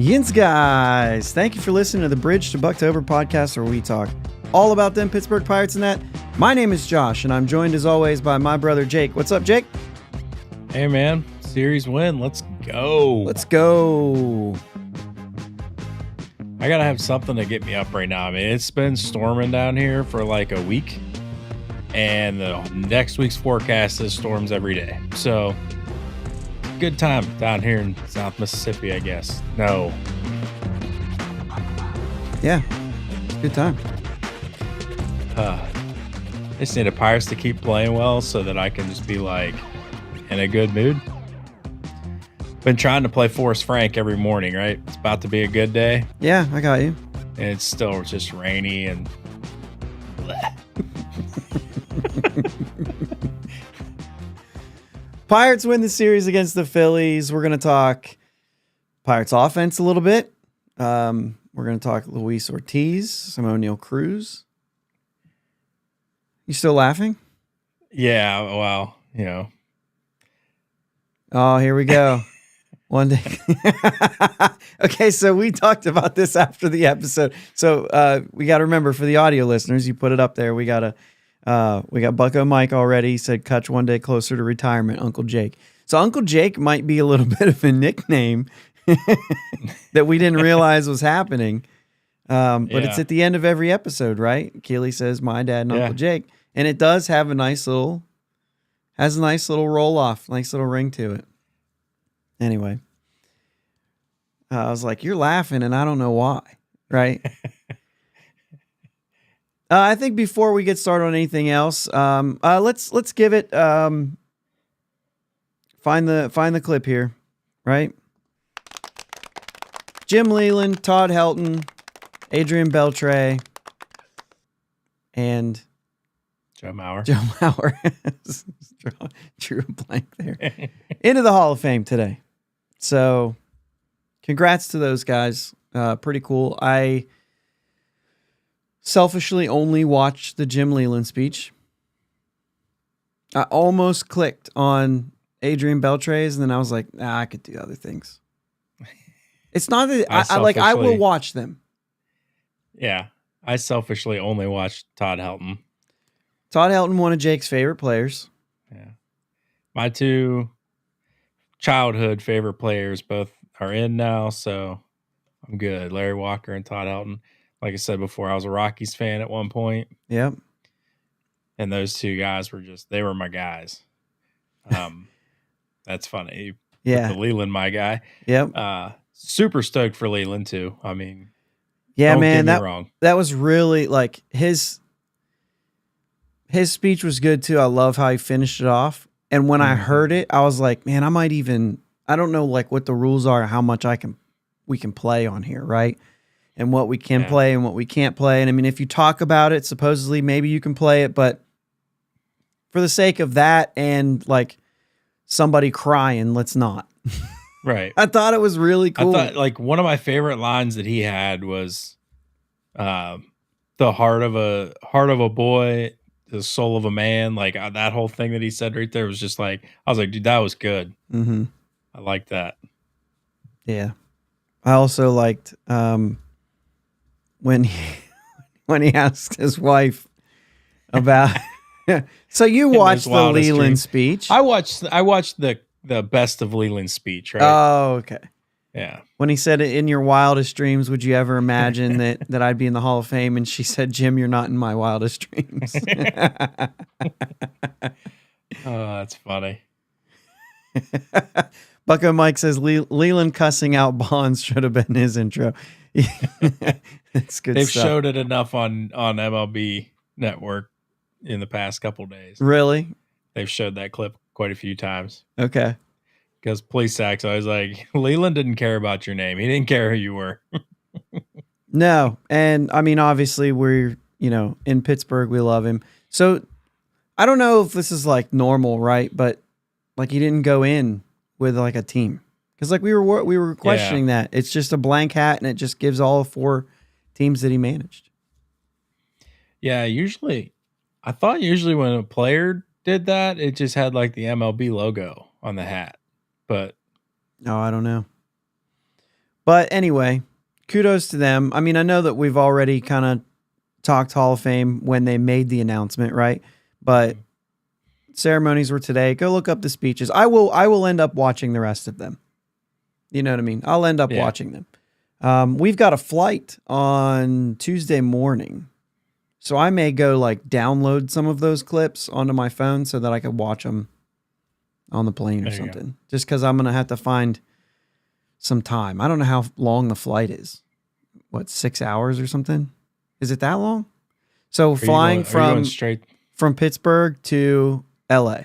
Yins, guys. Thank you for listening to the Bridge to Buctober podcast, where we talk all about them Pittsburgh Pirates and that. My name is Josh, and I'm joined as always by my brother Jake. What's up, Jake? Hey, man. Series win. Let's go. Let's go. I got to have something to get me up right now. I mean, it's been storming down here for like a week, and the next week's forecast is storms every day. So, good time down here in South Mississippi, I guess. No. Yeah. Good time. I just need the Pirates to keep playing well so that I can just be like in a good mood. Been trying to play Forrest Frank every morning, right? It's about to be a good day. Yeah, I got you. And it's still just rainy and Pirates win the series against the Phillies. We're going to talk Pirates offense a little bit. We're going to talk Luis Ortiz, some Oneil Cruz. You still laughing? yeah, well, you know. Oh, here we go. One day. Okay, so we talked about this after the episode. So we got to remember, for the audio listeners, you put it up there. We got Bucko Mike already. He said, "Catch one day closer to retirement, Uncle Jake." So Uncle Jake might be a little bit of a nickname that we didn't realize was happening. But it's at the end of every episode, right? Keely says, "My dad and Uncle Jake," and it does have a nice little roll off, nice little ring to it. Anyway, I was like, "You're laughing, and I don't know why," right? I think before we get started on anything else, let's give it. Find the clip here, right? Jim Leyland, Todd Helton, Adrian Beltre, and Joe Mauer. Drew a blank there. Into the Hall of Fame today. So, congrats to those guys. Pretty cool. I selfishly only watched the Jim Leyland speech. I almost clicked on Adrian Beltre's, and then I was like, I could do other things. It's not that I will watch them. Yeah. I selfishly only watched Todd Helton. Todd Helton, one of Jake's favorite players. Yeah. My two childhood favorite players both are in now, so I'm good. Larry Walker and Todd Helton. Like I said before, I was a Rockies fan at one point. Yep. And those two guys they were my guys. That's funny. Yeah. The Leyland, my guy. Yep. Super stoked for Leyland too. I mean, yeah, don't man, get me wrong. That was really like his speech was good too. I love how he finished it off. And when I heard it, I was like, man, I don't know like what the rules are, how much we can play on here, right? And what we can play and what we can't play. And I mean, if you talk about it, supposedly maybe you can play it, but for the sake of that and like somebody crying, let's not. Right. I thought it was really cool. I thought like one of my favorite lines that he had was the heart of a boy, the soul of a man. Like that whole thing that he said right there was just like, I was like, dude, that was good. Mm-hmm. I like that. Yeah. I also liked when he asked his wife about. So you watched the Leyland speech? I watched the best of Leyland's speech, right? Oh, okay. Yeah. When he said, "In your wildest dreams, would you ever imagine that I'd be in the Hall of Fame?" And she said, "Jim, you're not in my wildest dreams." Oh, that's funny. Bucko Mike says Leyland cussing out Bonds should have been his intro. It's good. They've stuff. showed it enough on MLB Network in the past couple days. Really? They've showed that clip quite a few times. Okay. Because Plesac, I was like, Leyland didn't care about your name. He didn't care who you were. No. And I mean, obviously we're, in Pittsburgh, we love him. So I don't know if this is like normal, right? But like he didn't go in with like a team. Because like we were questioning that. It's just a blank hat and it just gives all 4 teams that he managed. Yeah, I thought usually when a player did that, it just had like the MLB logo on the hat. But no, I don't know. But anyway, kudos to them. I mean, I know that we've already kind of talked Hall of Fame when they made the announcement, right? But ceremonies were today. Go look up the speeches. I will end up watching the rest of them. You know what I mean? I'll end up watching them. We've got a flight on Tuesday morning. So I may go like download some of those clips onto my phone so that I could watch them on the plane or something. Just because I'm going to have to find some time. I don't know how long the flight is. What, 6 hours or something? Is it that long? So flying from Pittsburgh to LA.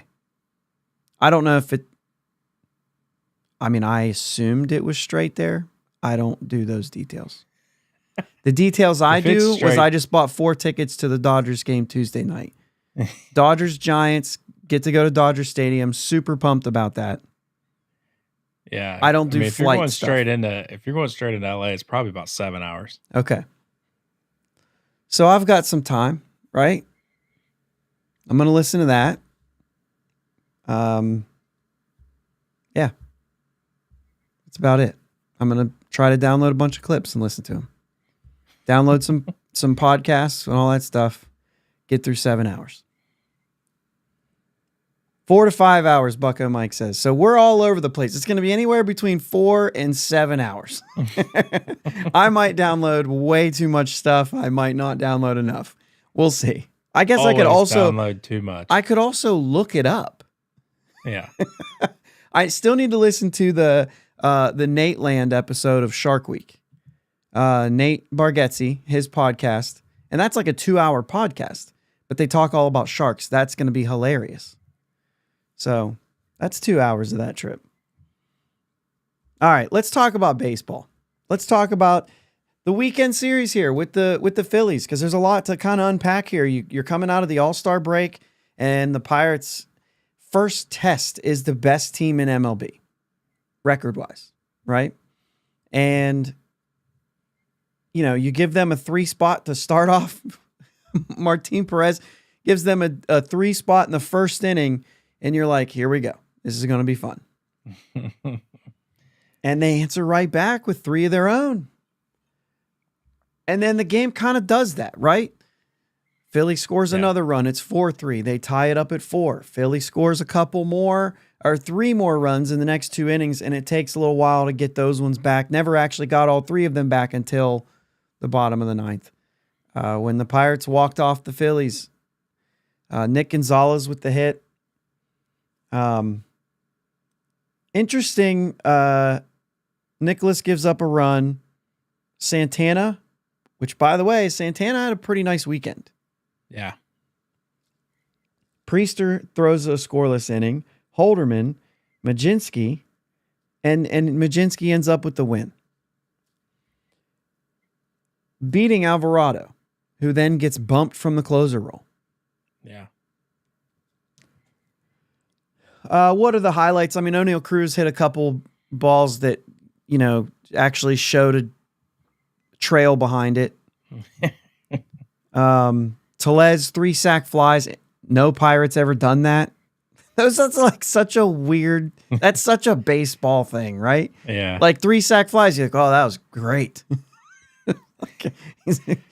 I don't know if it, I mean, I assumed it was straight there. I don't do those details. The details I do was I just bought 4 tickets to the Dodgers game Tuesday night. Dodgers Giants, get to go to Dodger Stadium. Super pumped about that. Yeah. I don't do flight stuff. If you're going straight into LA, it's probably about 7 hours. Okay. So I've got some time, right? I'm going to listen to that. Yeah. That's about it. I'm going to try to download a bunch of clips and listen to them. Download some podcasts and all that stuff. Get through 7 hours. 4 to 5 hours, Bucko Mike says. So we're all over the place. It's going to be anywhere between 4 and 7 hours. I might download way too much stuff. I might not download enough. We'll see. I guess I could also download too much. I could also look it up. Yeah. I still need to listen to the Leyland episode of Shark Week. Nate Bargatze, his podcast, and that's like a 2-hour podcast, but they talk all about sharks. That's going to be hilarious. So that's 2 hours of that trip. All right, let's talk about baseball. Let's talk about the weekend series here with the Phillies, because there's a lot to kind of unpack here. You're coming out of the All-Star break, and the Pirates' first test is the best team in MLB, record-wise, right? And you know, you give them a 3 spot to start off. Martin Perez gives them a 3 spot in the first inning, and you're like, here we go. This is going to be fun. And they answer right back with 3 of their own. And then the game kind of does that, right? Philly scores another run. It's 4-3. They tie it up at 4. Philly scores a couple more or 3 more runs in the next 2 innings, and it takes a little while to get those ones back. Never actually got all 3 of them back until the bottom of the 9th. When the Pirates walked off the Phillies, Nick Gonzalez with the hit. Interesting. Nicholas gives up a run. Santana, which, by the way, Santana had a pretty nice weekend. Yeah. Priester throws a scoreless inning. Holderman, Majinski, and Majinski ends up with the win, beating Alvarado, who then gets bumped from the closer role. Yeah. What are the highlights? I mean, Oneil Cruz hit a couple balls that, you know, actually showed a trail behind it. Tellez, 3 sack flies. No Pirates ever done that. That's like such a weird, that's such a baseball thing, right? Yeah. Like 3 sack flies. You're like, oh, that was great.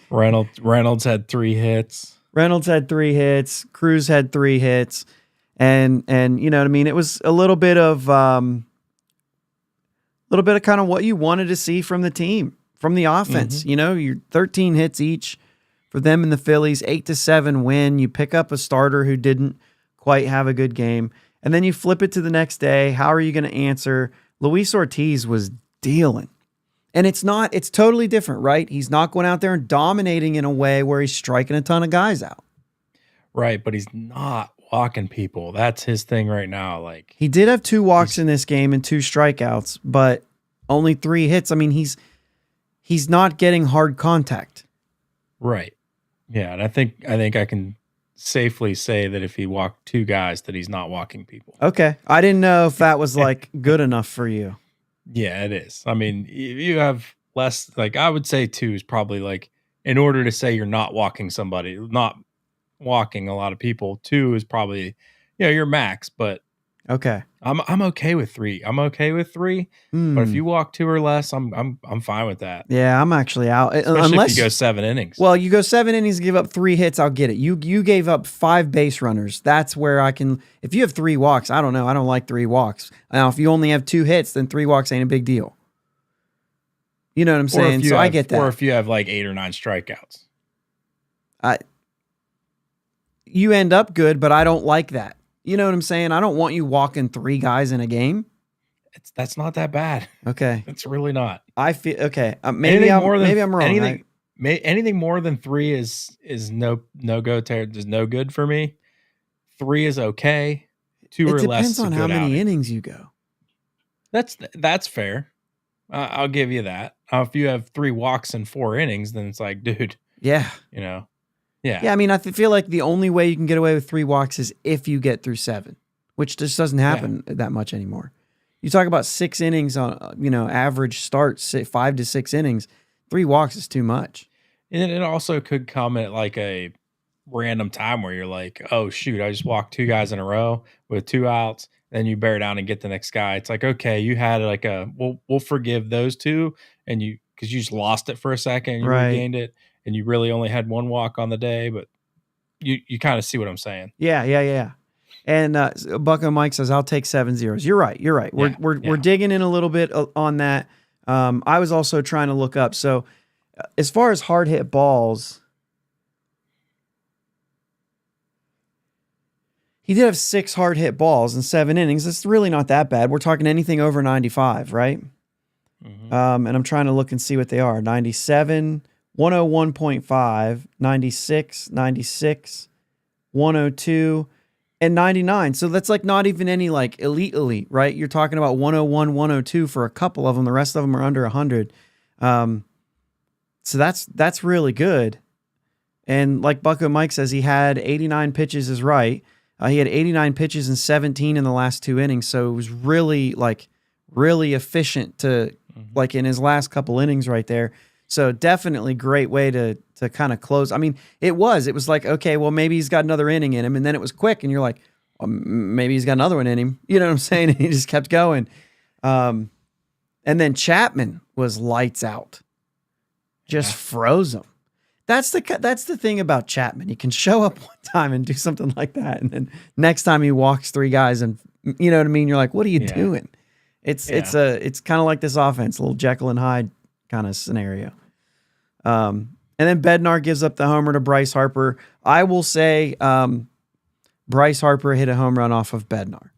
Reynolds had 3 hits. Reynolds had 3 hits. Cruz had 3 hits. And you know what I mean? It was a little bit of kind of what you wanted to see from the team, from the offense. Mm-hmm. You know, you're 13 hits each for them and the Phillies, 8-7 win. You pick up a starter who didn't quite have a good game, and then you flip it to the next day. How are you going to answer? Luis Ortiz was dealing. And it's totally different, right? He's not going out there and dominating in a way where he's striking a ton of guys out. Right, but he's not walking people. That's his thing right now. Like, he did have 2 walks in this game and 2 strikeouts, but only 3 hits. I mean, he's not getting hard contact. Right. Yeah, and I think I can safely say that if he walked 2 guys, that he's not walking people. Okay. I didn't know if that was like good enough for you. Yeah, it is. I mean, you have less, like, I would say 2 is probably like, in order to say you're not walking somebody, not walking a lot of people, 2 is probably, you know, your max, but Okay. I'm okay with 3. I'm okay with 3. But if you walk 2 or less, I'm fine with that. Yeah, I'm actually out. Especially Unless if you go 7 innings. Well, you go 7 innings, give up 3 hits, I'll get it. You gave up 5 base runners. That's where I can. If you have 3 walks, I don't know. I don't like 3 walks. Now, if you only have 2 hits, then 3 walks ain't a big deal. You know what I'm saying? So I get that. Or if you have like 8 or 9 strikeouts, you end up good, but I don't like that. You know what I'm saying? I don't want you walking 3 guys in a game. That's not that bad. Okay, it's really not. I feel okay. Maybe I'm wrong. Anything more than 3 is no go. There's no good for me. 3 is okay. 2 or less. It depends on how many innings you go. That's fair. I'll give you that. If you have 3 walks and 4 innings, then it's like, dude. Yeah. Yeah. Yeah. I mean, I feel like the only way you can get away with 3 walks is if you get through 7, which just doesn't happen that much anymore. You talk about 6 innings on, average starts, 5 to 6 innings. 3 walks is too much. And it also could come at like a random time where you're like, oh shoot, I just walked 2 guys in a row with 2 outs. Then you bear down and get the next guy. It's like, okay, you had like we'll forgive those 2, and because you just lost it for a second and you regained it, and you really only had 1 walk on the day, but you kind of see what I'm saying. Yeah. And Bucko Mike says, I'll take 7 zeros. You're right. We're digging in a little bit on that. I was also trying to look up. So as far as hard hit balls, he did have 6 hard hit balls in 7 innings. It's really not that bad. We're talking anything over 95, right? Mm-hmm. And I'm trying to look and see what they are. 97, 101.5, 96, 96, 102, and 99. So that's like not even any like elite, right? You're talking about 101, 102 for a couple of them. The rest of them are under 100. So that's really good. And like Bucko Mike says, he had 89 pitches is right. He had 89 pitches and 17 in the last 2 innings. So it was really efficient to like in his last couple innings right there. So definitely great way to kind of close. I mean, it was like, okay, well, maybe he's got another inning in him. And then it was quick. And you're like, well, maybe he's got another one in him. You know what I'm saying? And he just kept going. And then Chapman was lights out. Just froze him. That's the thing about Chapman. He can show up one time and do something like that. And then next time he walks 3 guys and you know what I mean? You're like, what are you doing? It's kind of like this offense, a little Jekyll and Hyde kind of scenario. And then Bednar gives up the homer to Bryce Harper. I will say Bryce Harper hit a home run off of Bednar.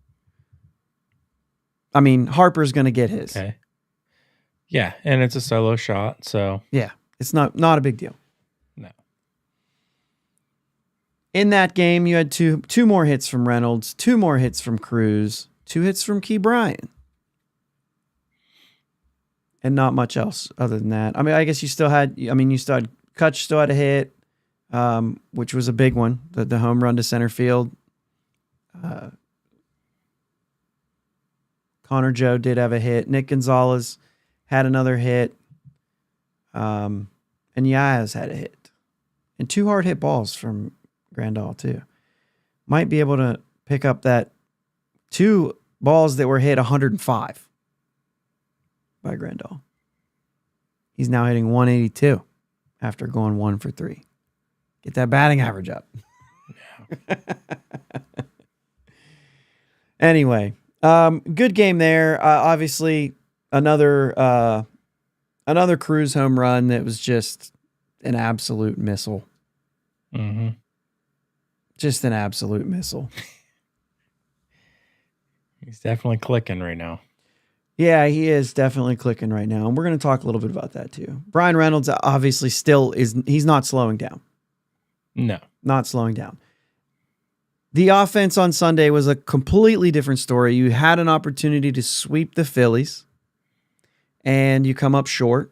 I mean, Harper's going to get his. Okay. Yeah, and it's a solo shot, so. Yeah, it's not a big deal. No. In that game, you had two more hits from Reynolds, 2 more hits from Cruz, 2 hits from Key Bryan. And not much else other than that. I mean, I guess you still had Kutch still had a hit, which was a big one, the home run to center field. Connor Joe did have a hit. Nick Gonzalez had another hit. And Yaz had a hit. And 2 hard hit balls from Grandal too. Might be able to pick up that 2 balls that were hit 105 by Grandal. He's now hitting 182 after going 1 for 3. Get that batting average up. Anyway, good game there. Obviously, another Cruz home run that was just an absolute missile. Mm-hmm. Just an absolute missile. He's definitely clicking right now. Yeah, he is definitely clicking right now. And we're going to talk a little bit about that too. Brian Reynolds obviously he's not slowing down. No. Not slowing down. The offense on Sunday was a completely different story. You had an opportunity to sweep the Phillies, and you come up short.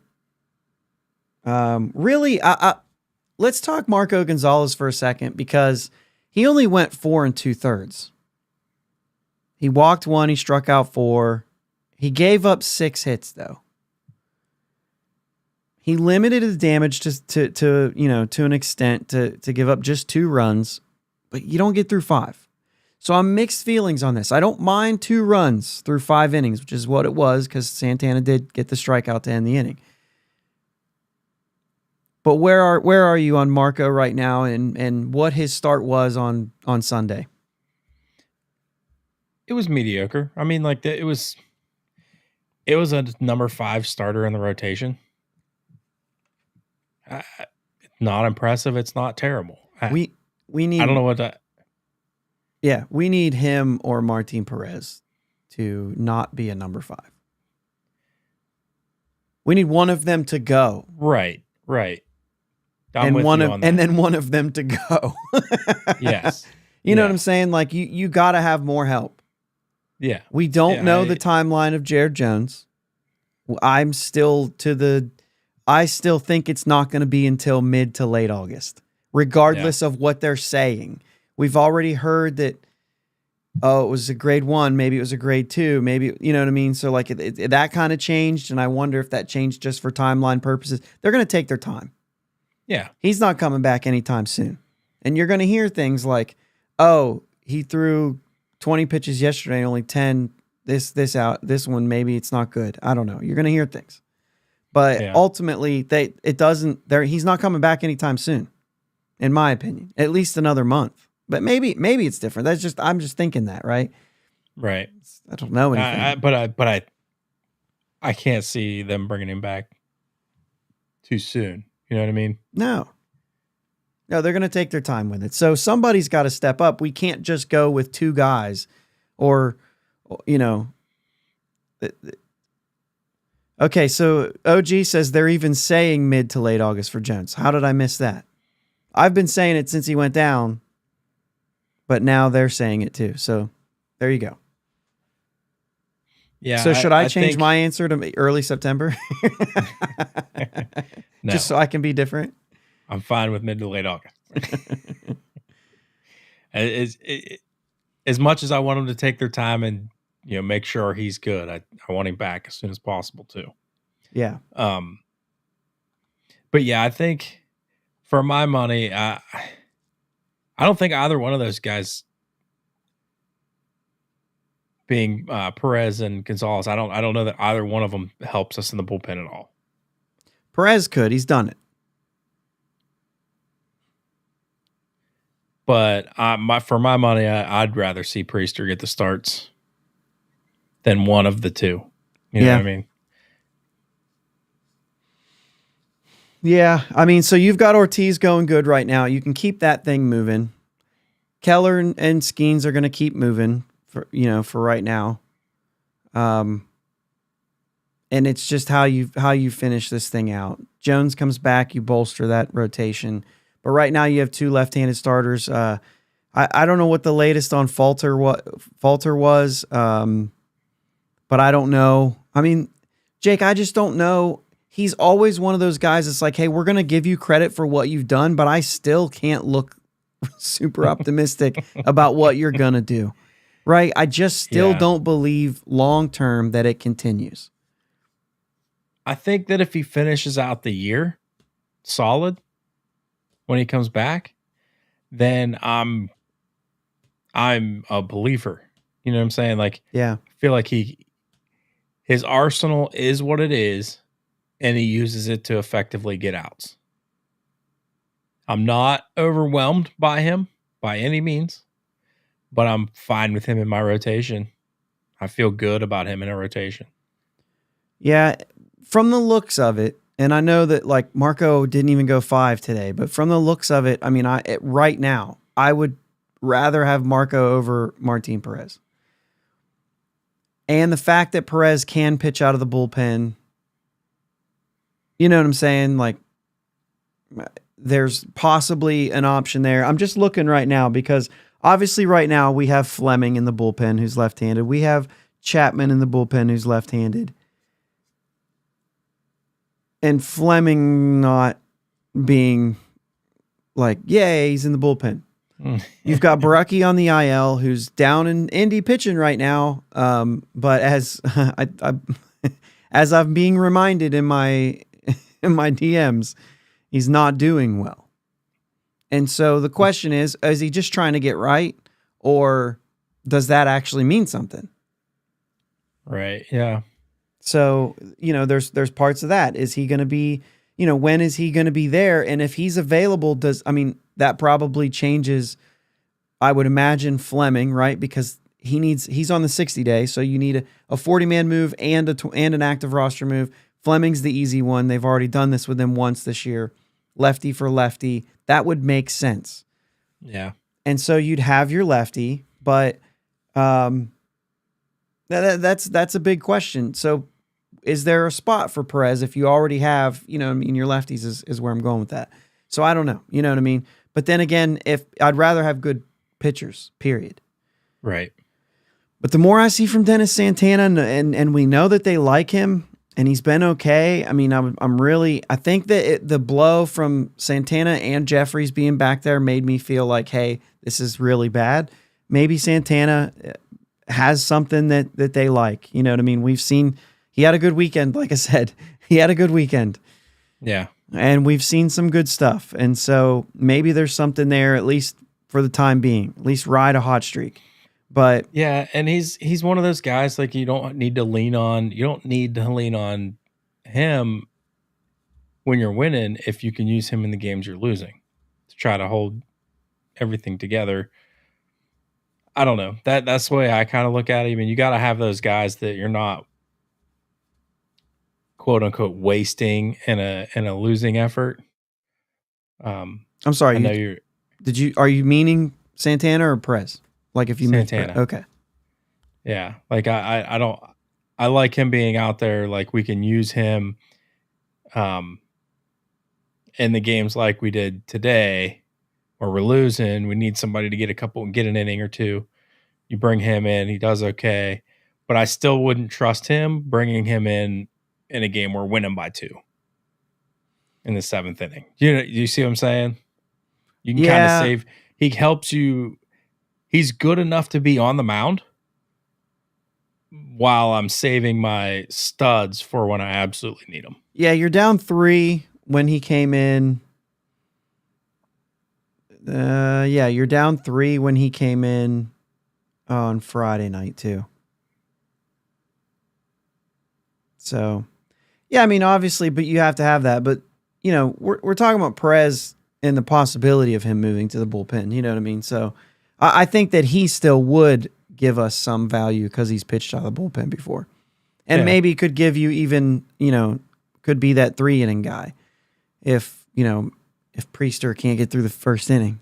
Really, let's talk Marco Gonzalez for a second, because he only went 4 2/3. He walked 1, he struck out 4. He gave up 6 hits, though. He limited his damage to an extent to give up just 2 runs, but you don't get through 5. So I'm mixed feelings on this. I don't mind 2 runs through 5 innings, which is what it was because Santana did get the strikeout to end the inning. But where are you on Marco right now and what his start was on Sunday? It was mediocre. I mean, like it was a number 5 starter in the rotation. Not impressive. It's not terrible. We need. I don't know what that. Yeah, we need him or Martin Perez to not be a number 5. We need one of them to go. Right. And then one of them to go. Yes. You know what I'm saying? Like you got to have more help. Yeah. We don't know the timeline of Jared Jones. I still think it's not going to be until mid to late August, regardless of what they're saying. We've already heard that, it was a grade 1, maybe it was a grade 2, maybe, you know what I mean? So like that kind of changed, and I wonder if that changed just for timeline purposes. They're going to take their time. Yeah. He's not coming back anytime soon. And you're going to hear things like, oh, he threw 20 pitches yesterday, only 10 this out. This one, maybe it's not good. I don't know. You're going to hear things. But ultimately, he's not coming back anytime soon, in my opinion. At least another month. But maybe it's different. I'm just thinking that, right? Right. I don't know anything. I can't see them bringing him back too soon. You know what I mean? No, they're going to take their time with it. So somebody's got to step up. We can't just go with 2 guys or, you know. Okay, so OG says they're even saying mid to late August for Jones. How did I miss that? I've been saying it since he went down, but now they're saying it too. So there you go. Yeah. So should I change my answer to early September? No. Just so I can be different? I'm fine with mid to late August. As much as I want them to take their time and make sure he's good, I want him back as soon as possible too. Yeah. But yeah, I think for my money, I don't think either one of those guys, being Perez and Gonzalez, I don't know that either one of them helps us in the bullpen at all. Perez could. He's done it. But for my money, I'd rather see Priester get the starts than one of the 2. You know what I mean? Yeah. I mean, so you've got Ortiz going good right now. You can keep that thing moving. Keller and Skeens are going to keep moving for right now. And it's just how you finish this thing out. Jones comes back, you bolster that rotation. But right now you have 2 left-handed starters. I don't know what the latest on Falter was, but I don't know. I mean, Jake, I just don't know. He's always one of those guys that's like, hey, we're going to give you credit for what you've done, but I still can't look super optimistic about what you're going to do. Right? I just still don't believe long-term that it continues. I think that if he finishes out the year solid when he comes back, then I'm a believer. You know what I'm saying? Like, yeah, I feel like his arsenal is what it is, and he uses it to effectively get outs. I'm not overwhelmed by him by any means, but I'm fine with him in my rotation. I feel good about him in a rotation. Yeah, from the looks of it, and I know that like Marco didn't even go 5 today, but from the looks of it, I mean, right now, I would rather have Marco over Martin Perez. And the fact that Perez can pitch out of the bullpen, you know what I'm saying? Like, there's possibly an option there. I'm just looking right now because obviously right now we have Fleming in the bullpen who's left-handed. We have Chapman in the bullpen who's left-handed. And Fleming not being like, yay, he's in the bullpen. You've got Baraki on the IL who's down in Indy pitching right now. But as as I'm being reminded in my DMs, he's not doing well. And so the question is he just trying to get right, or does that actually mean something? Right. Yeah. So, there's parts of that. Is he going to be, when is he going to be there? And if he's available, that probably changes, I would imagine, Fleming, right? Because he's on the 60-day. So you need a 40-man move and an active roster move. Fleming's the easy one. They've already done this with him once this year. Lefty for lefty. That would make sense. Yeah. And so you'd have your lefty, but that's a big question. So is there a spot for Perez if you already have, your lefties is where I'm going with that. So I don't know, you know what I mean? But then again, if I'd rather have good pitchers, period. Right. But the more I see from Dennis Santana, and we know that they like him, and he's been okay. I mean, I think that the blow from Santana and Jeffries being back there made me feel like, hey, this is really bad. Maybe Santana has something that they like. You know what I mean? We've seen he had a good weekend. Like I said, he had a good weekend. Yeah. And we've seen some good stuff. And so maybe there's something there, at least for the time being, at least ride a hot streak. But yeah, and he's one of those guys like you don't need to lean on him when you're winning if you can use him in the games you're losing to try to hold everything together. I don't know. That's the way I kind of look at it. I mean, you got to have those guys that you're not quote unquote wasting in a losing effort. I'm sorry. I know are you meaning Santana or Perez? Like if you Santana. Okay. Yeah. Like I like him being out there. Like we can use him in the games like we did today where we're losing. We need somebody to get an inning or two. You bring him in, he does okay. But I still wouldn't trust him bringing him in a game where we're winning by 2 in the 7th inning. You see what I'm saying? You can kind of save. He helps you. He's good enough to be on the mound while I'm saving my studs for when I absolutely need them. Yeah, you're down 3 when he came in. You're down 3 when he came in on Friday night too. So, yeah, I mean, obviously, but you have to have that. But, we're talking about Perez and the possibility of him moving to the bullpen. You know what I mean? So I think that he still would give us some value because he's pitched out of the bullpen before. And maybe could give you even, could be that 3-inning guy if Priester can't get through the first inning.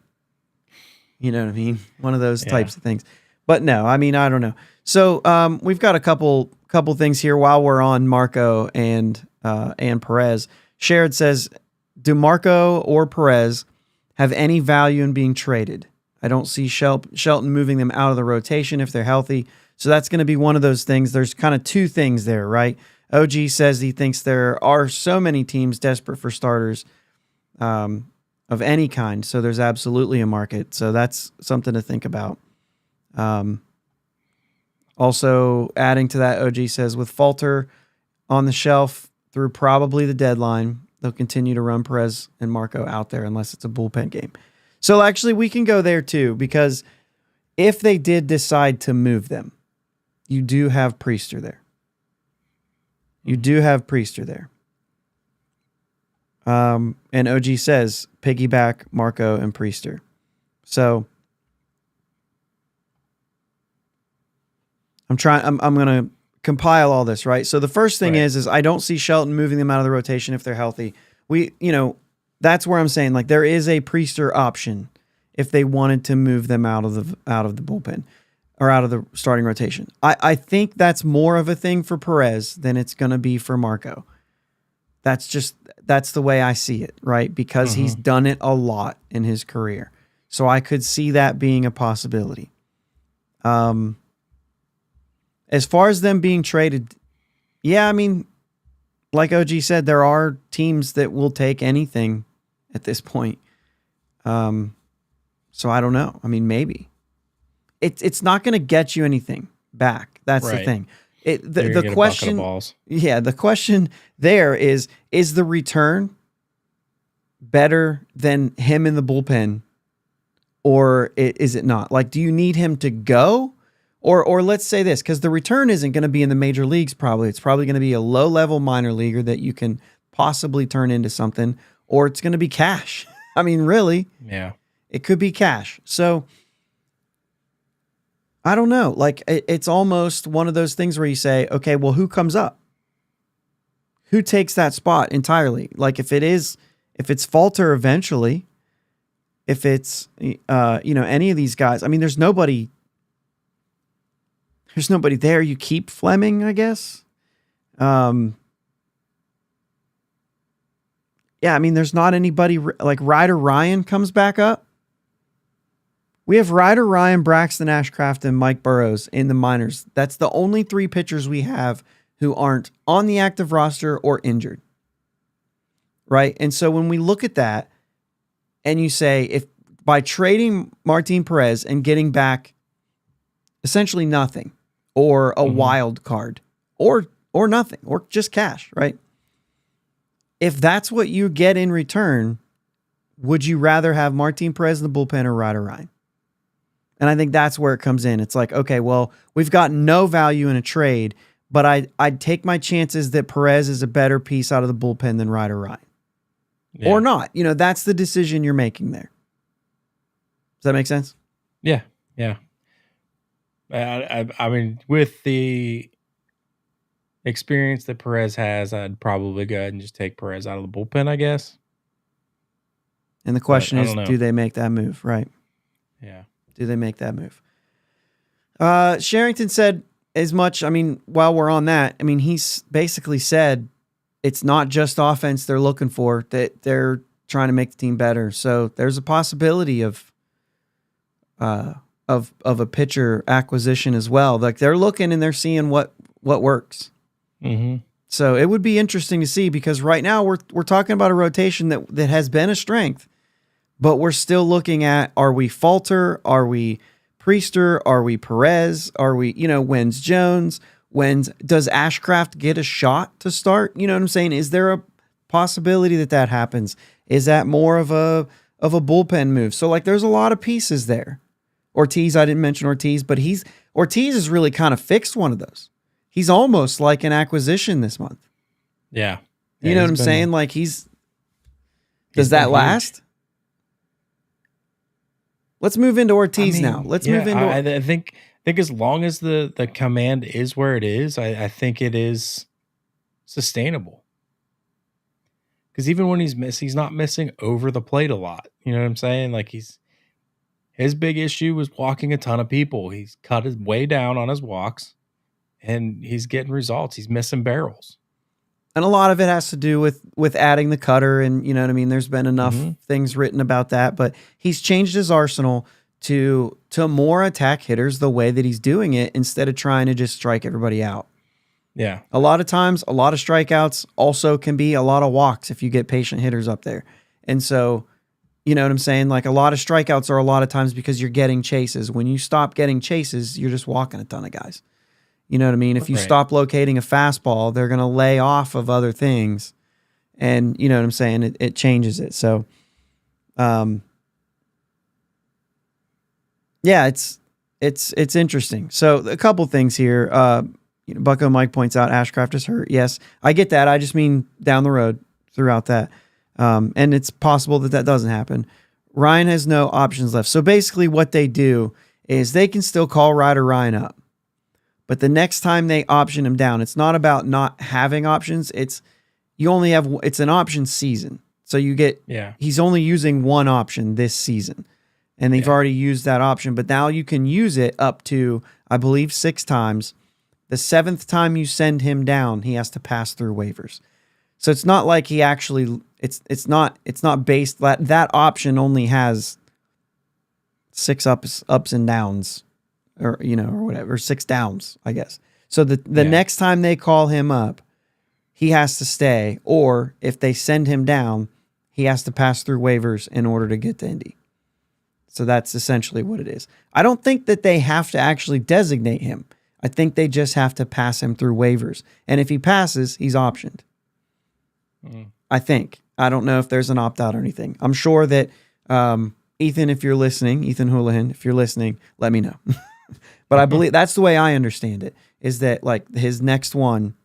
You know what I mean? One of those types of things. But no, I mean, I don't know. So we've got a couple things here while we're on Marco and Perez. Sherrod says, do Marco or Perez have any value in being traded? I don't see Shelton moving them out of the rotation if they're healthy. So that's going to be one of those things. There's kind of 2 things there, right? OG says he thinks there are so many teams desperate for starters of any kind. So there's absolutely a market. So that's something to think about. Also adding to that, OG says with Falter on the shelf through probably the deadline, they'll continue to run Perez and Marco out there unless it's a bullpen game. So actually we can go there too, because if they did decide to move them, you do have Priester there. And OG says piggyback Marco and Priester. So I'm going to compile all this, right? So the first thing is I don't see Shelton moving them out of the rotation if they're healthy. That's where I'm saying like there is a Priester option if they wanted to move them out of the bullpen or out of the starting rotation. I think that's more of a thing for Perez than it's going to be for Marco. That's the way I see it, right? Because he's done it a lot in his career. So I could see that being a possibility. As far as them being traded, yeah, I mean, like OG said, there are teams that will take anything at this point. So I don't know. I mean, maybe. It's not going to get you anything back. That's the thing. The question, the question there is the return better than him in the bullpen, or is it not? Like, do you need him to go, Or let's say this, because the return isn't going to be in the major leagues probably. It's probably going to be a low-level minor leaguer that you can possibly turn into something, or it's going to be cash. I mean, really. Yeah. It could be cash. So I don't know. Like, it's almost one of those things where you say, okay, well, who comes up? Who takes that spot entirely? Like, if it's Falter eventually, if it's, any of these guys, I mean, there's nobody there. You keep Fleming, I guess. Yeah, I mean, there's not anybody like Ryder Ryan comes back up. We have Ryder Ryan, Braxton Ashcraft, and Mike Burrows in the minors. That's the only 3 pitchers we have who aren't on the active roster or injured. Right? And so when we look at that and you say, if by trading Martin Perez and getting back essentially nothing, or a wild card, or nothing, or just cash, right? If that's what you get in return, would you rather have Martin Perez in the bullpen or Ryder Ryan? And I think that's where it comes in. It's like, okay, well, we've got no value in a trade, but I'd take my chances that Perez is a better piece out of the bullpen than Ryder Ryan. Yeah. Or not. That's the decision you're making there. Does that make sense? Yeah. Yeah. I mean, with the experience that Perez has, I'd probably go ahead and just take Perez out of the bullpen, I guess. And the question is, do they make that move? Right. Yeah. Do they make that move? Sherrington said as much. I mean, while we're on that, I mean, he's basically said it's not just offense they're looking for, that they're trying to make the team better. So there's a possibility of a pitcher acquisition as well. Like, they're looking and they're seeing what works. Mm-hmm. So it would be interesting to see, because right now we're talking about a rotation that has been a strength, but we're still looking at, are we Falter? Are we Priester? Are we Perez? Are we, when's Jones? Does Ashcraft get a shot to start? You know what I'm saying? Is there a possibility that happens? Is that more of a bullpen move? So, like, there's a lot of pieces there. Ortiz, I didn't mention Ortiz, but Ortiz has really kind of fixed one of those. He's almost like an acquisition this month. Yeah. You know what I'm saying? Like, does that last? Let's move into Ortiz now. Let's move into. I think as long as the command is where it is, I think it is sustainable. Because even when he's not missing over the plate a lot. You know what I'm saying? Like, his big issue was walking a ton of people. He's cut his way down on his walks, and he's getting results. He's missing barrels. And a lot of it has to do with adding the cutter, and you know what I mean? There's been enough things written about that, but he's changed his arsenal to more attack hitters the way that he's doing it, instead of trying to just strike everybody out. Yeah. A lot of times, a lot of strikeouts also can be a lot of walks if you get patient hitters up there. And so, you know what I'm saying? Like, a lot of strikeouts are a lot of times because you're getting chases. When you stop getting chases, you're just walking a ton of guys. You know what I mean? If you stop locating a fastball, they're going to lay off of other things. And you know what I'm saying? It changes it. So, yeah, it's interesting. So a couple things here. Bucko Mike points out Ashcraft is hurt. Yes, I get that. I just mean down the road throughout that. And it's possible that doesn't happen. Ryan has no options left. So basically what they do is they can still call Ryder Ryan up. But the next time they option him down, it's not about not having options. It's an option season. So he's only using one option this season. And they've already used that option. But now you can use it up to, I believe, 6 times. The 7th time you send him down, he has to pass through waivers. So it's not like he actually, it's not based, that option only has 6 ups and downs, or whatever, 6 downs, I guess. So the next time they call him up, he has to stay, or if they send him down, he has to pass through waivers in order to get to Indy. So that's essentially what it is. I don't think that they have to actually designate him. I think they just have to pass him through waivers. And if he passes, he's optioned. I think. I don't know if there's an opt-out or anything. I'm sure that Ethan, if you're listening, Ethan Houlihan, if you're listening, let me know. But I believe that's the way I understand it, is that like his next one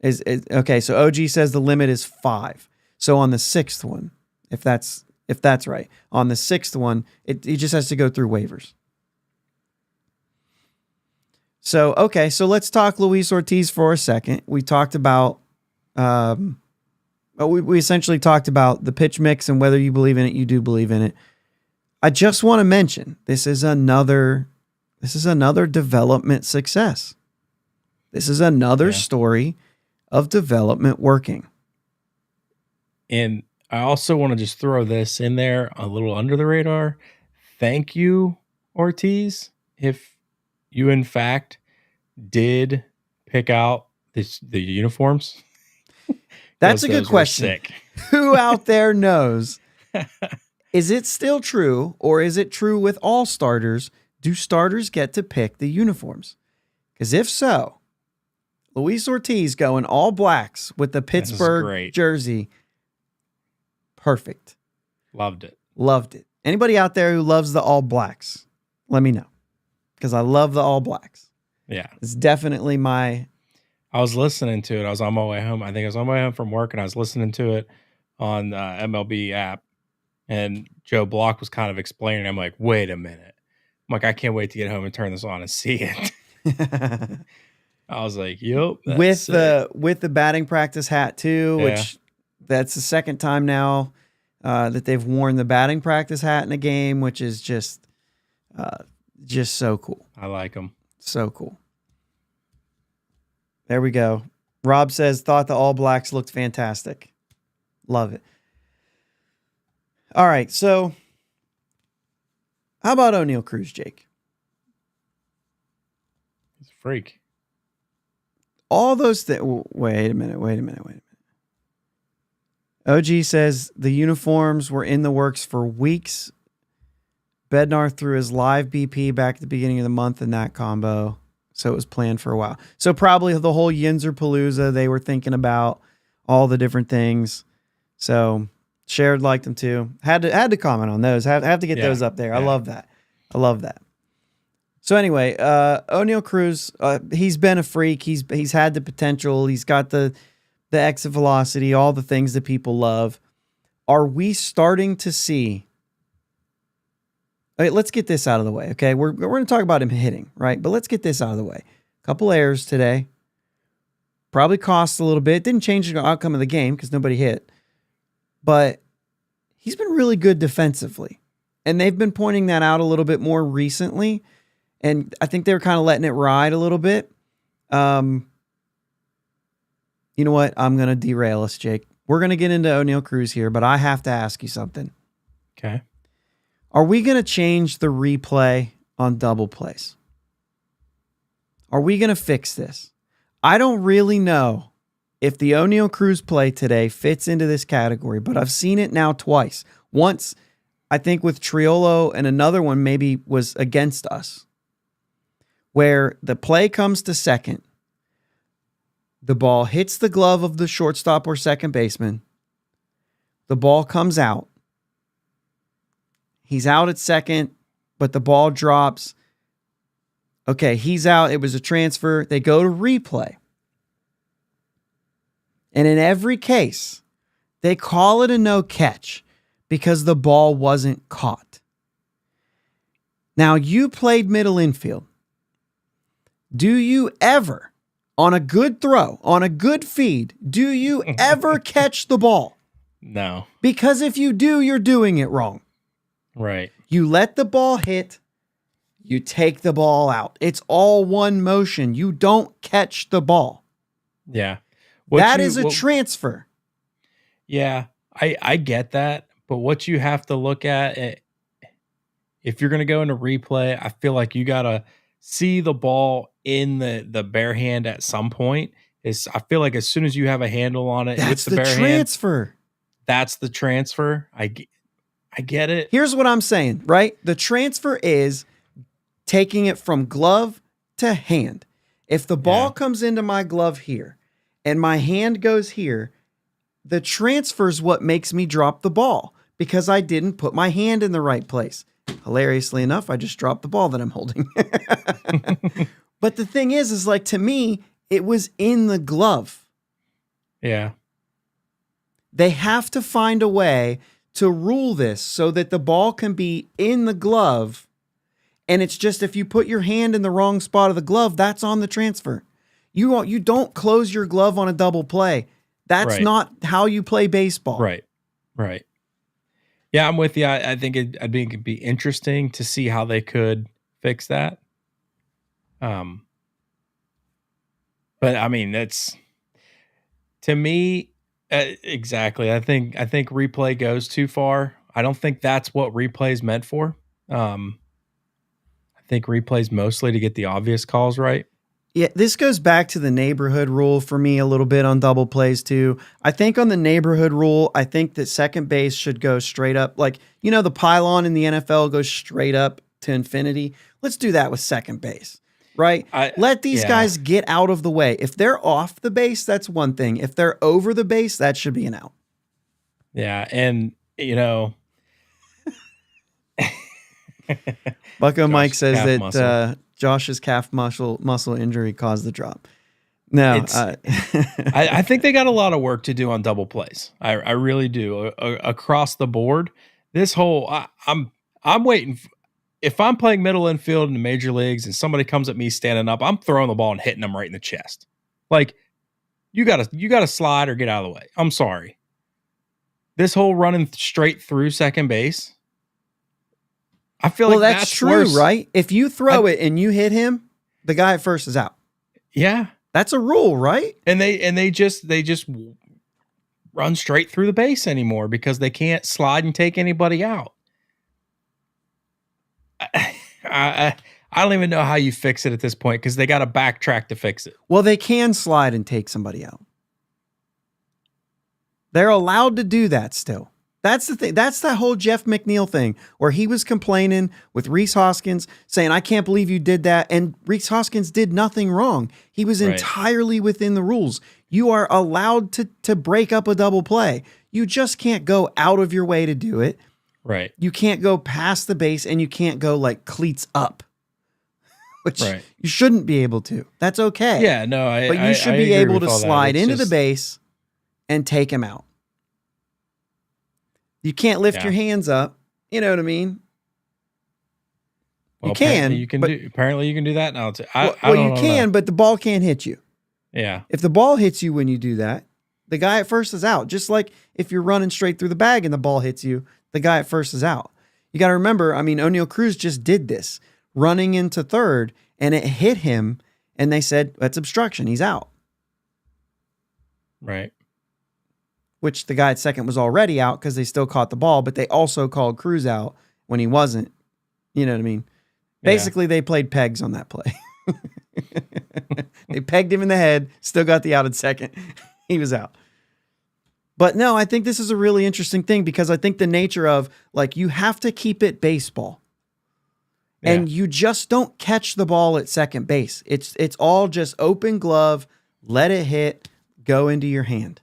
is okay. So OG says the limit is 5. So on the 6th one, if that's right, on the 6th one, he just has to go through waivers. So, okay, so let's talk Luis Ortiz for a second. We talked about, we essentially talked about the pitch mix and whether you believe in it, you do believe in it. I just want to mention, this is another development success. This is another story of development working. And I also want to just throw this in there a little under the radar. Thank you, Ortiz. If you, in fact, did pick out the uniforms. That's a good question. Who out there knows? Is it still true, or is it true with all starters? Do starters get to pick the uniforms? Because if so, Luis Ortiz going all blacks with the Pittsburgh jersey. Perfect. Loved it. Loved it. Anybody out there who loves the all blacks, let me know. Because I love the all blacks. Yeah. It's definitely I was listening to it. I was on my way home. I think I was on my way home from work, and I was listening to it on the MLB app. And Joe Block was kind of explaining. I'm like, wait a minute. I'm like, I can't wait to get home and turn this on and see it. I was like, yep. With the batting practice hat too, which that's the second time now that they've worn the batting practice hat in a game, which is just so cool. I like them. So cool. There we go. Rob says, thought the All Blacks looked fantastic. Love it. All right, so how about Oneil Cruz, Jake? He's a freak. All those things. Wait a minute. OG says the uniforms were in the works for weeks. Bednar threw his live BP back at the beginning of the month in that combo. So it was planned for a while. So probably the whole Yinzer Palooza, they were thinking about all the different things. So Shared liked them too. Had to comment on those. Have to get those up there. Yeah. I love that. So anyway, Oneil Cruz, he's been a freak. He's had the potential. He's got the exit velocity, all the things that people love. Are we starting to see? Okay, let's get this out of the way. Okay, we're going to talk about him hitting, right? But let's get this out of the way. A couple errors today. Probably cost a little bit. Didn't change the outcome of the game because nobody hit. But he's been really good defensively. And they've been pointing that out a little bit more recently. And I think they were kind of letting it ride a little bit. You know what? I'm going to derail us, Jake. We're going to get into Oneil Cruz here, but I have to ask you something. Okay. Are we going to change the replay on double plays? Are we going to fix this? I don't really know if the Oneil Cruz play today fits into this category, but I've seen it now twice. Once, I think with Triolo, and another one maybe was against us, where the play comes to second, the ball hits the glove of the shortstop or second baseman, the ball comes out, he's out at second, but the ball drops. Okay, he's out. It was a transfer. They go to replay. And in every case, they call it a no catch because the ball wasn't caught. Now, you played middle infield. Do you ever, on a good throw, on a good feed, do you ever catch the ball? No. Because if you do, you're doing it wrong. Right. You let the ball hit, you take the ball out. It's all one motion. You don't catch the ball. Yeah. That is a transfer. Yeah, I get that. But what you have to look at, if you're going to go into replay, I feel like you got to see the ball in the bare hand at some point. I feel like as soon as you have a handle on it, that's with the bare transfer. Hand, that's the transfer. I get it. Here's what I'm saying, right? The transfer is taking it from glove to hand. If the ball comes into my glove here, and my hand goes here, the transfer is what makes me drop the ball because I didn't put my hand in the right place. Hilariously enough, I just dropped the ball that I'm holding. But the thing is like, to me, it was in the glove. Yeah. They have to find a way to rule this so that the ball can be in the glove. And it's just, if you put your hand in the wrong spot of the glove, that's on the transfer. You don't close your glove on a double play. That's not how you play baseball. Right. Right. Yeah, I'm with you. I think it'd be interesting to see how they could fix that. But I mean, that's, to me, exactly. I think replay goes too far. I don't think that's what replay is meant for. I think replay's mostly to get the obvious calls right. Yeah, this goes back to the neighborhood rule for me a little bit on double plays too. I think on the neighborhood rule, I think that second base should go straight up. Like, the pylon in the NFL goes straight up to infinity. Let's do that with second base, right? Let these guys get out of the way. If they're off the base, that's one thing. If they're over the base, that should be an out. Yeah, and Bucko Mike says that Josh's calf muscle injury caused the drop. No, I think they got a lot of work to do on double plays. I really do, across the board. This whole I'm waiting. If I'm playing middle infield in the major leagues and somebody comes at me standing up, I'm throwing the ball and hitting them right in the chest. Like, you gotta slide or get out of the way. I'm sorry. This whole running straight through second base, I feel like that's true, worse. Right? If you throw it and you hit him, the guy at first is out. Yeah, that's a rule, right? And they just run straight through the base anymore because they can't slide and take anybody out. I don't even know how you fix it at this point because they got to backtrack to fix it. Well, they can slide and take somebody out. They're allowed to do that still. That's the thing. That's the whole Jeff McNeil thing where he was complaining with Rhys Hoskins saying, I can't believe you did that. And Rhys Hoskins did nothing wrong. He was entirely within the rules. You are allowed to break up a double play. You just can't go out of your way to do it. Right. You can't go past the base and you can't go like cleats up, which you shouldn't be able to. That's okay. Yeah, no, but you should be able to slide into the base and take him out. You can't lift your hands up. You know what I mean? Well, you can. Apparently you can do that now too. You can, but the ball can't hit you. Yeah. If the ball hits you when you do that, the guy at first is out. Just like if you're running straight through the bag and the ball hits you, the guy at first is out. You got to remember, Oneil Cruz just did this, running into third, and it hit him, and they said, that's obstruction. He's out. Right. Which the guy at second was already out because they still caught the ball, but they also called Cruz out when he wasn't. You know what I mean? Basically, they played pegs on that play. They pegged him in the head, still got the out at second. He was out. But no, I think this is a really interesting thing because I think the nature of, like, you have to keep it baseball. Yeah. And you just don't catch the ball at second base. It's all just open glove, let it hit, go into your hand.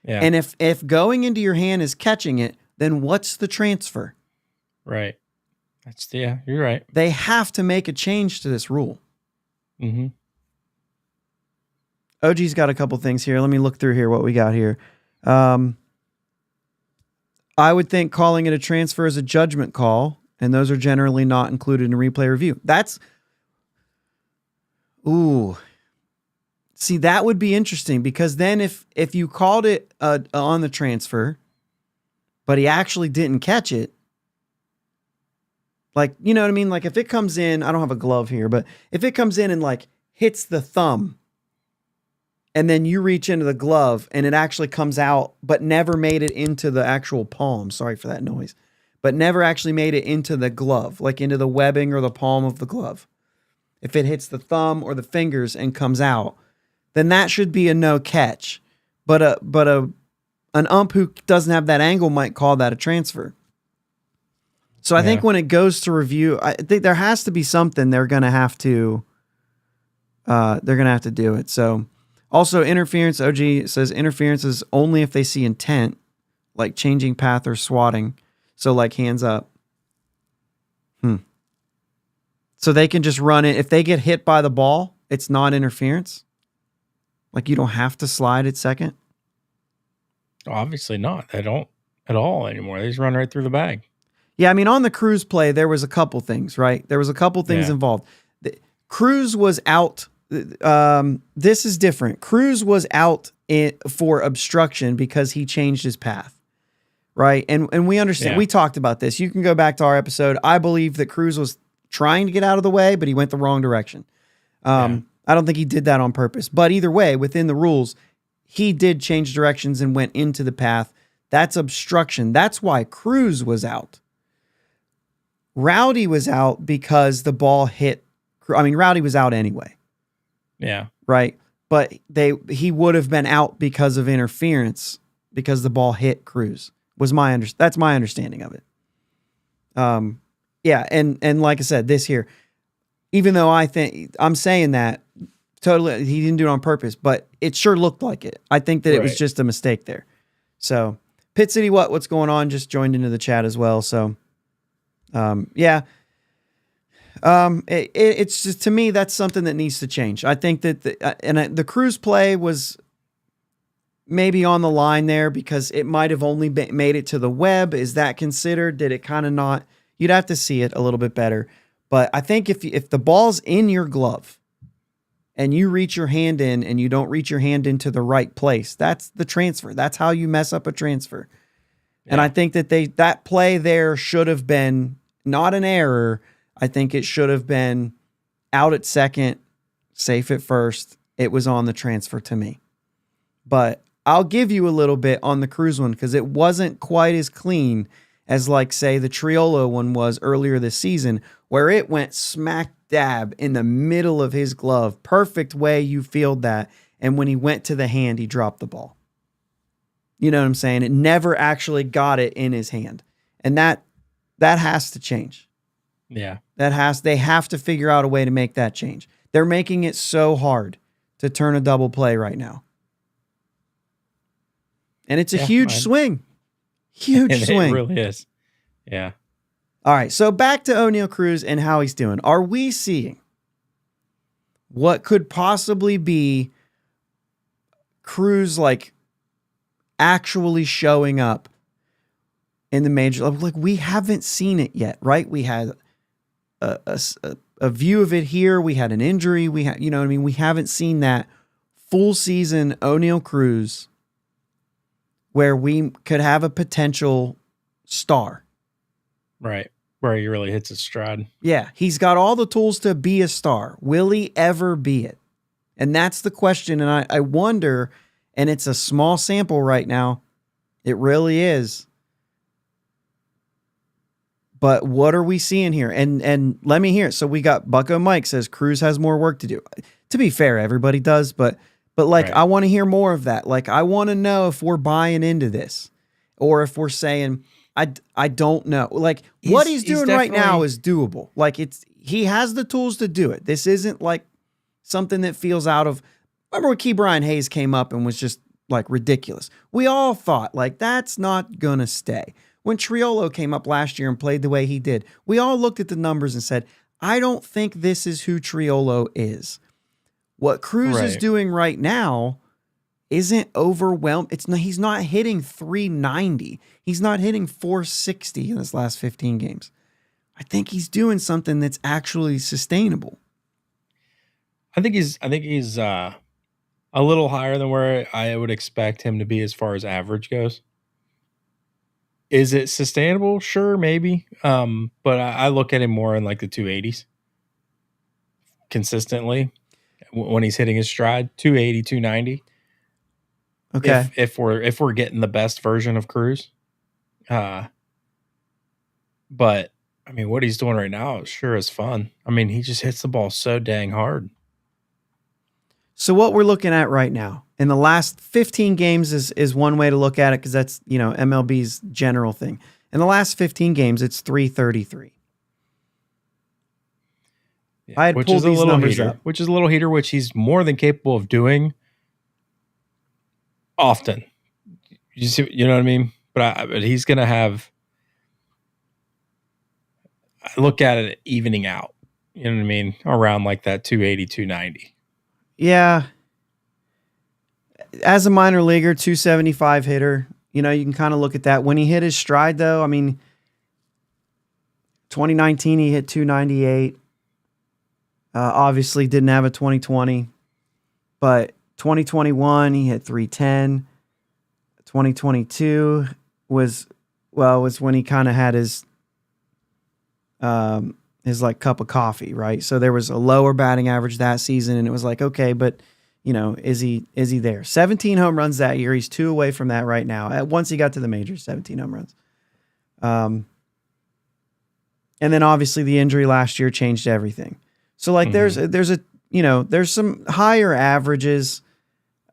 Yeah. And if going into your hand is catching it, then what's the transfer? Right. You're right. They have to make a change to this rule. Mm-hmm. OG's got a couple things here. Let me look through here what we got here. I would think calling it a transfer is a judgment call, and those are generally not included in replay review. See, that would be interesting because then if you called it on the transfer, but he actually didn't catch it, like, you know what I mean? Like if it comes in, I don't have a glove here, but if it comes in and like hits the thumb and then you reach into the glove and it actually comes out, but never made it into the actual palm. Sorry for that noise, but never actually made it into the glove, like into the webbing or the palm of the glove. If it hits the thumb or the fingers and comes out, then that should be a no catch. But an ump who doesn't have that angle might call that a transfer. So I think when it goes to review, I think there has to be something they're going to have to do it. So also interference, OG says interference is only if they see intent, like changing path or swatting. So like hands up. So they can just run it. If they get hit by the ball, it's not interference. Like you don't have to slide at second. Obviously not. They don't at all anymore. They just run right through the bag. Yeah, I mean, on the Cruz play, there was a couple things, right? There was a couple things involved. Cruz was out. This is different. Cruz was out for obstruction because he changed his path, right? And we understand. We talked about this. You can go back to our episode. I believe that Cruz was trying to get out of the way, but he went the wrong direction. I don't think he did that on purpose. But either way, within the rules, he did change directions and went into the path. That's obstruction. That's why Cruz was out. Rowdy was out because the ball hit. I mean, Rowdy was out anyway. Yeah. Right. But he would have been out because of interference because the ball hit Cruz. That's my understanding of it. Yeah, and like I said, this here, even though I'm saying that totally he didn't do it on purpose, but it sure looked like it. I think that it was just a mistake there. So Pit City, what's going on? Just joined into the chat as well. So it's just, to me, that's something that needs to change. I think that the Cruz play was maybe on the line there because it might have only made it to the web. Is that considered? Did it kind of not? You'd have to see it a little bit better. But I think if the ball's in your glove and you reach your hand in and you don't reach your hand into the right place, that's the transfer. That's how you mess up a transfer. Yeah. And I think that that play there should have been not an error. I think it should have been out at second, safe at first. It was on the transfer to me. But I'll give you a little bit on the Cruz one because it wasn't quite as clean as, like, say, the Triolo one was earlier this season, where it went smack dab in the middle of his glove. Perfect way you field that. And when he went to the hand, he dropped the ball. You know what I'm saying? It never actually got it in his hand. And that has to change. Yeah. They have to figure out a way to make that change. They're making it so hard to turn a double play right now. And it's a huge swing. Huge swing. It really is. Yeah. All right. So back to Oneil Cruz and how he's doing. Are we seeing what could possibly be Cruz like actually showing up in the major level? Like, we haven't seen it yet, right? We had a view of it here. We had an injury. We had, you know what I mean? We haven't seen that full season Oneil Cruz where we could have a potential star. Right. Where he really hits his stride. Yeah. He's got all the tools to be a star. Will he ever be it? And that's the question. And I wonder, and it's a small sample right now. It really is. But what are we seeing here? And let me hear it. So we got Bucko Mike says Cruz has more work to do. To be fair, everybody does, but like, right. I want to hear more of that. Like, I want to know if we're buying into this or if we're saying, I don't know. Like, what he's doing right now is doable. Like, he has the tools to do it. This isn't like something that feels out of, remember when Key Brian Hayes came up and was just like ridiculous. We all thought like, that's not going to stay. When Triolo came up last year and played the way he did, we all looked at the numbers and said, I don't think this is who Triolo is. What Cruz is doing right now isn't overwhelmed. He's not hitting 390. He's not hitting 460 in his last 15 games. I think he's doing something that's actually sustainable. I think he's a little higher than where I would expect him to be as far as average goes. Is it sustainable? Sure, maybe. But I look at him more in like the 280s consistently when he's hitting his stride, 280, 290. Okay. If we're getting the best version of Cruz. But I mean, what he's doing right now sure is fun. I mean, he just hits the ball so dang hard. So what we're looking at right now in the last 15 games is one way to look at it, because that's, you know, MLB's general thing. In the last 15 games, it's 333. Yeah, I had pulled these numbers up. Which is a little heater, which he's more than capable of doing often. You know what I mean? But he's going to have, I look at it evening out. You know what I mean? Around like that 280, 290. Yeah. As a minor leaguer, 275 hitter, you can kind of look at that. When he hit his stride, though, 2019, he hit 298. Obviously didn't have a 2020, but 2021, he hit 310. 2022 was when he kind of had his like cup of coffee, right? So there was a lower batting average that season, and it was like, okay, but is he there? 17 home runs that year. He's 2 away from that right now. Once he got to the majors, 17 home runs. And then obviously the injury last year changed everything. So like there's some higher averages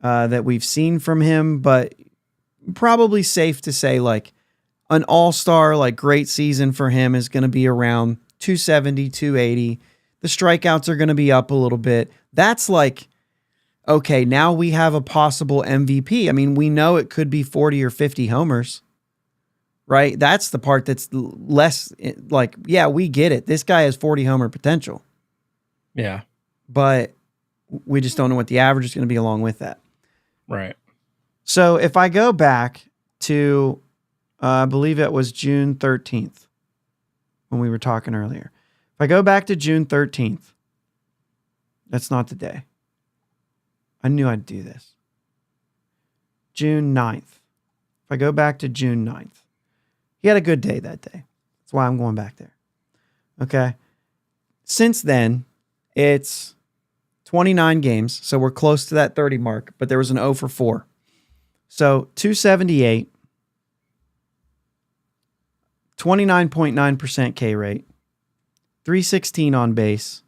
that we've seen from him, but probably safe to say like an all-star, like great season for him is going to be around 270, 280. The strikeouts are going to be up a little bit. That's like, okay, now we have a possible MVP. We know it could be 40 or 50 homers, right? That's the part that's less like, yeah, we get it. This guy has 40 homer potential. Yeah. But we just don't know what the average is going to be along with that. Right. So if I go back to, I believe it was June 13th when we were talking earlier. If I go back to June 13th, that's not the day. I knew I'd do this. June 9th. If I go back to June 9th, he had a good day that day. That's why I'm going back there. Okay. Since then, it's 29 games, so we're close to that 30 mark, but there was an 0 for 4. So 278, 29.9% K rate, 316 on base,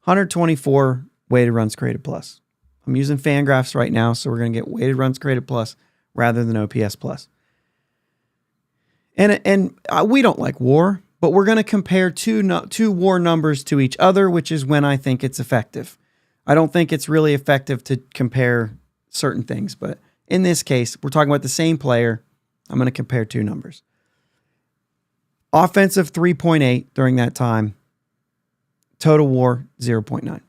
124 weighted runs created plus. I'm using Fangraphs right now, so we're going to get weighted runs created plus rather than OPS plus. And we don't like WAR, but we're going to compare two WAR numbers to each other, which is when I think it's effective. I don't think it's really effective to compare certain things, but in this case, we're talking about the same player. I'm going to compare two numbers. Offensive 3.8 during that time. Total WAR 0.9.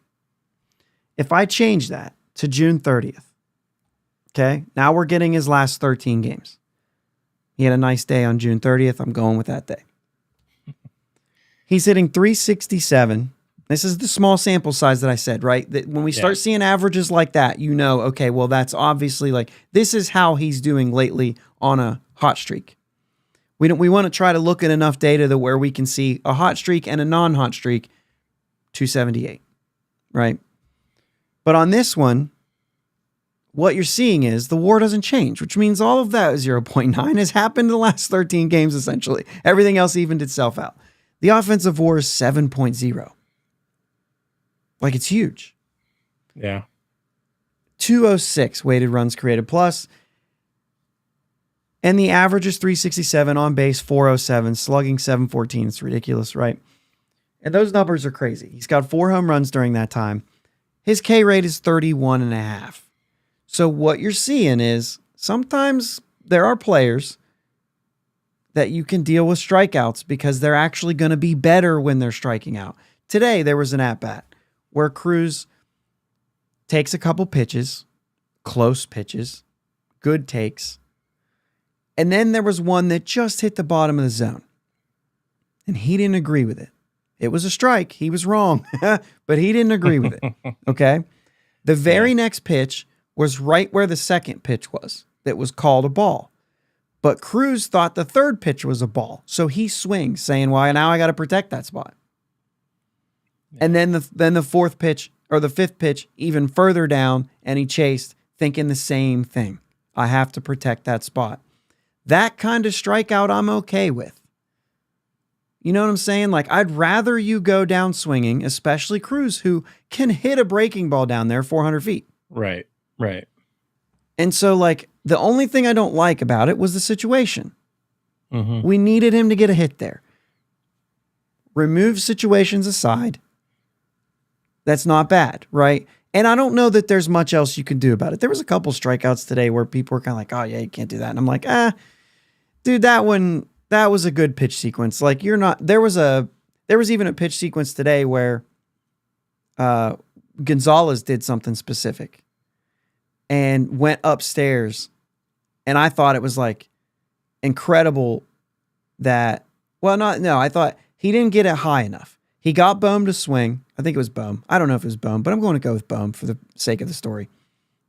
If I change that to June 30th, okay, now we're getting his last 13 games. He had a nice day on June 30th. I'm going with that day. He's hitting 367. This is the small sample size that I said, right? That when we start seeing averages like that, okay, well, that's obviously like, this is how he's doing lately on a hot streak. We want to try to look at enough data that where we can see a hot streak and a non-hot streak, 278, right? But on this one, what you're seeing is the WAR doesn't change, which means all of that 0.9 has happened in the last 13 games, essentially. Everything else evened itself out. The offensive WAR is 7.0. Like, it's huge. Yeah. 206 weighted runs created plus. And the average is 367, on base 407, slugging 714. It's ridiculous, right? And those numbers are crazy. He's got 4 home runs during that time. His K rate is 31.5. So what you're seeing is sometimes there are players that you can deal with strikeouts because they're actually going to be better when they're striking out. Today, there was an at-bat where Cruz takes a couple pitches, close pitches, good takes, and then there was one that just hit the bottom of the zone, and he didn't agree with it. It was a strike. He was wrong, but he didn't agree with it, okay? The very next pitch was right where the second pitch was that was called a ball. But Cruz thought the third pitch was a ball, so he swings, saying, well, now I got to protect that spot. Yeah. And then the fourth pitch, or the fifth pitch, even further down, and he chased, thinking the same thing. I have to protect that spot. That kind of strikeout I'm okay with. You know what I'm saying? Like, I'd rather you go down swinging, especially Cruz, who can hit a breaking ball down there 400 feet. Right. And so, like, the only thing I don't like about it was the situation. Mm-hmm. We needed him to get a hit there. Remove situations aside, that's not bad, right? And I don't know that there's much else you can do about it. There was a couple strikeouts today where people were kind of like, oh, yeah, you can't do that. And I'm like, dude, that was a good pitch sequence. Like, there was even a pitch sequence today where Gonzalez did something specific and went upstairs, and I thought it was like incredible that. Well, I thought he didn't get it high enough. He got Bohm to swing. I think it was Bohm. I don't know if it was Bohm, but I'm going to go with Bohm for the sake of the story.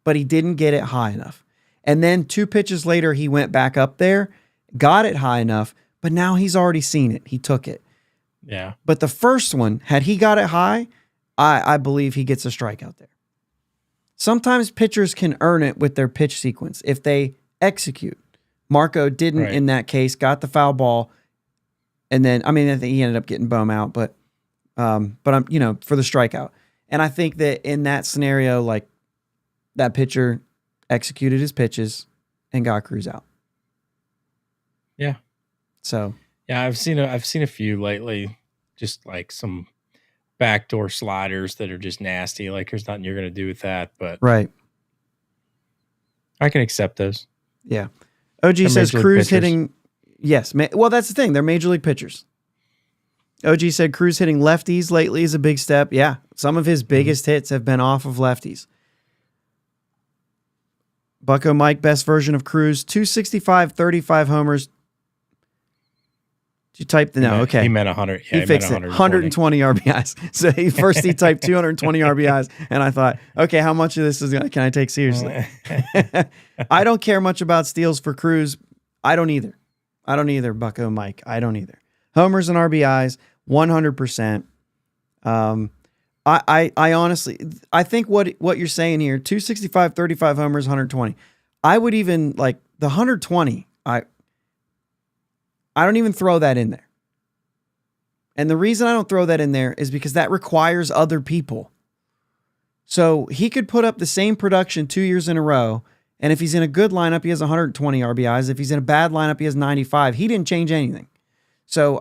But he didn't get it high enough. And then 2 pitches later, he went back up there, got it high enough, but now he's already seen it. He took it. Yeah. But the first one, had he got it high, I believe he gets a strikeout there. Sometimes pitchers can earn it with their pitch sequence if they execute. Marco didn't in that case, got the foul ball. And then, I think he ended up getting Bohm out, but I'm, for the strikeout. And I think that in that scenario, like that pitcher executed his pitches and got Cruz out. Yeah. So yeah, I've seen a few lately, just like some backdoor sliders that are just nasty. Like there's nothing you're gonna do with that, but right. I can accept those. Yeah. OG says Cruz hitting. Yes. Well, that's the thing. They're major league pitchers. OG said Cruz hitting lefties lately is a big step. Yeah. Some of his biggest hits have been off of lefties. Bucko Mike, best version of Cruz, 265, 35 homers. Did you type the no? Okay. He meant 100. Yeah, he fixed it. 120 RBIs. So he typed 220 RBIs, and I thought, okay, how much of this can I take seriously? I don't care much about steals for Cruz. I don't either, Bucko Mike. I don't either. Homers and RBIs, 100%. I honestly, I think what you're saying here, 265, 35 homers, 120. I would even like the 120. I don't even throw that in there. And the reason I don't throw that in there is because that requires other people. So he could put up the same production 2 years in a row. And if he's in a good lineup, he has 120 RBIs. If he's in a bad lineup, he has 95. He didn't change anything. So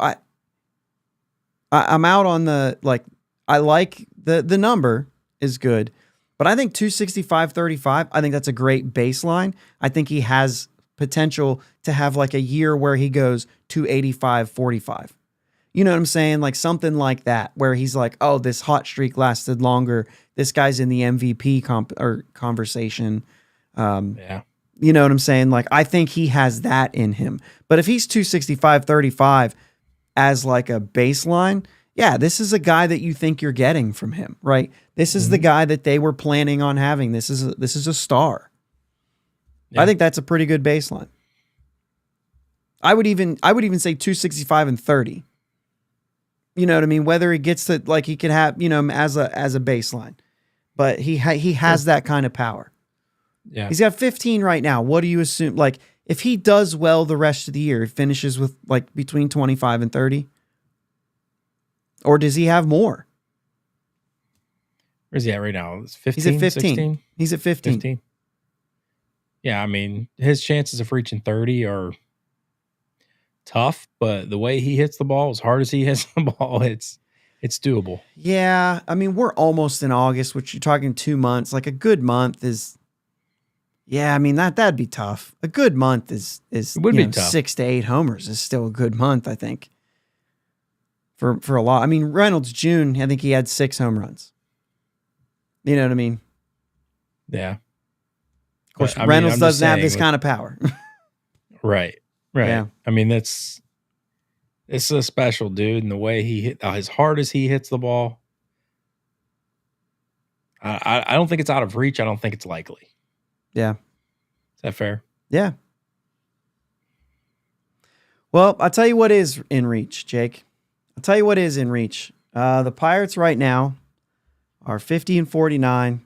I'm out on the, like, I like the number is good, but I think 265, 35, I think that's a great baseline. I think he has potential to have like a year where he goes 285, 45. You know what I'm saying? Like something like that, where he's like, oh, this hot streak lasted longer. This guy's in the MVP conversation. Yeah. You know what I'm saying? Like, I think he has that in him. But if he's 265, 35 as like a baseline, yeah, this is a guy that you think you're getting from him, right? This is the guy that they were planning on having. This is a star. Yeah. I think that's a pretty good baseline. I would even say 265 and 30. You know what I mean? Whether he gets to, like, he could have, as a baseline, but he has that kind of power. Yeah. He's got 15 right now. What do you assume? Like, if he does well the rest of the year, he finishes with like between 25 and 30. Or does he have more? Where's he at right now? It's 15, he's at 15. 16? He's at 15. 15. Yeah, I mean, his chances of reaching 30 are tough, but the way he hits the ball, as hard as he hits the ball, it's doable. Yeah, I mean, we're almost in August, which you're talking 2 months. Like a good month is, yeah, I mean, that'd be tough. A good month is it would be tough. 6 to 8 homers is still a good month, I think. For a lot. I mean, Reynolds June, I think he had 6 home runs. You know what I mean? Yeah. Of course, Reynolds doesn't have this kind of power. Right. Yeah. I mean, it's a special dude, and the way he hit, as hard as he hits the ball, I don't think it's out of reach. I don't think it's likely. Yeah. Is that fair? Yeah. Well, I'll tell you what is in reach, Jake. I'll tell you what is in reach. The Pirates right now are 50 and 49.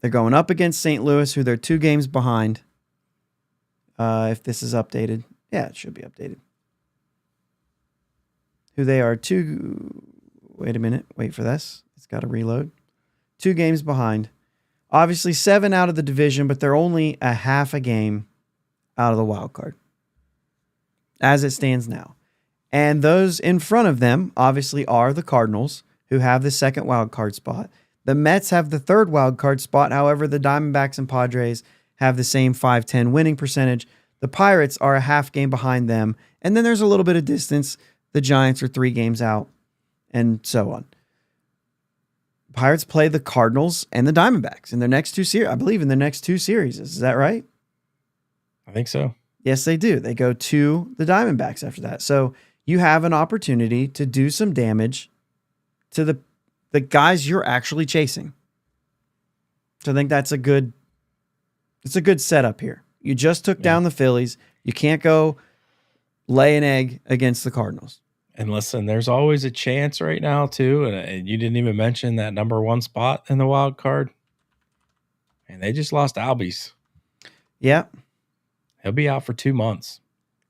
They're going up against St. Louis, who they're 2 games behind. If this is updated. Yeah, it should be updated. Who they are 2... Wait a minute. Wait for this. It's got to reload. 2 games behind. Obviously 7 out of the division, but they're only a half a game out of the wild card. As it stands now. And those in front of them, obviously, are the Cardinals, who have the 2nd wild card spot. The Mets have the 3rd wild card spot. However, the Diamondbacks and Padres have the same 5-10 winning percentage. The Pirates are a half game behind them. And then there's a little bit of distance. The Giants are 3 games out, and so on. Pirates play the Cardinals and the Diamondbacks in their next two series. I believe in their next two series. Is that right? I think so. Yes, they do. They go to the Diamondbacks after that. So you have an opportunity to do some damage to the guys you're actually chasing. So I think it's a good setup here. You just took down the Phillies. You can't go lay an egg against the Cardinals. And listen, there's always a chance right now too. And you didn't even mention that number 1 spot in the wild card. And they just lost Albies. Yeah. He'll be out for 2 months.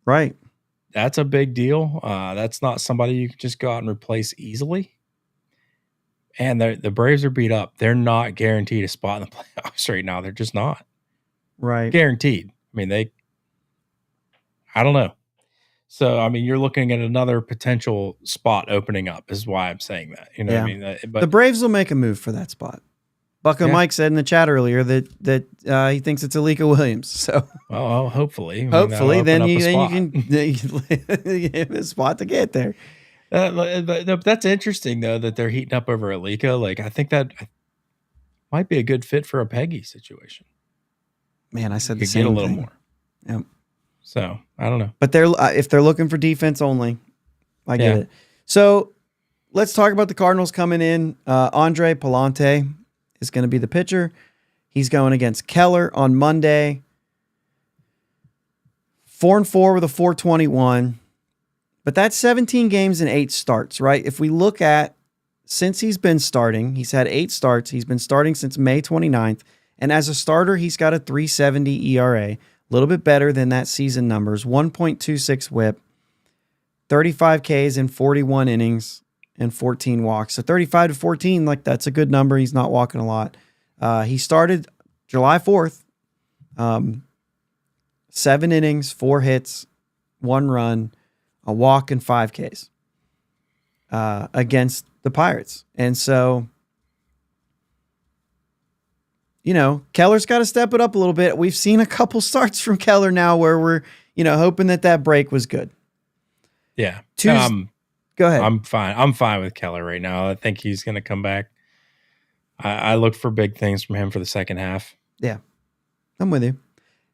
Right. That's a big deal. That's not somebody you can just go out and replace easily. And the Braves are beat up. They're not guaranteed a spot in the playoffs right now. They're just not. Right. Guaranteed. I mean, I don't know. So, I mean, you're looking at another potential spot opening up is why I'm saying that. You know what I mean? But the Braves will make a move for that spot. Bucko Mike said in the chat earlier that he thinks it's Alika Williams. So, well, hopefully. Hopefully, then you can give a spot to get there. That's interesting, though, that they're heating up over Alika. Like, I think that might be a good fit for a Peggy situation. Man, I said you the could same get a little thing. more. Yep. So, I don't know. But if they're looking for defense only, I get it. So, let's talk about the Cardinals coming in. Andre Palante is going to be the pitcher. He's going against Keller on Monday. 4-4 with a 4.21. But that's 17 games and 8 starts, right? If we look at since he's been starting, he's had 8 starts. He's been starting since May 29th. And as a starter, he's got a 3.70 ERA. A little bit better than that season numbers. 1.26 whip, 35 Ks in 41 innings, and 14 walks. So 35 to 14, like that's a good number. He's not walking a lot. He started July 4th, 7 innings, 4 hits, 1 run, a walk, and 5 Ks against the Pirates. And so, you know, Keller's got to step it up a little bit. We've seen a couple starts from Keller now where we're, hoping that break was good. Yeah. Go ahead. I'm fine. I'm fine with Keller right now. I think he's going to come back. I look for big things from him for the second half. Yeah. I'm with you.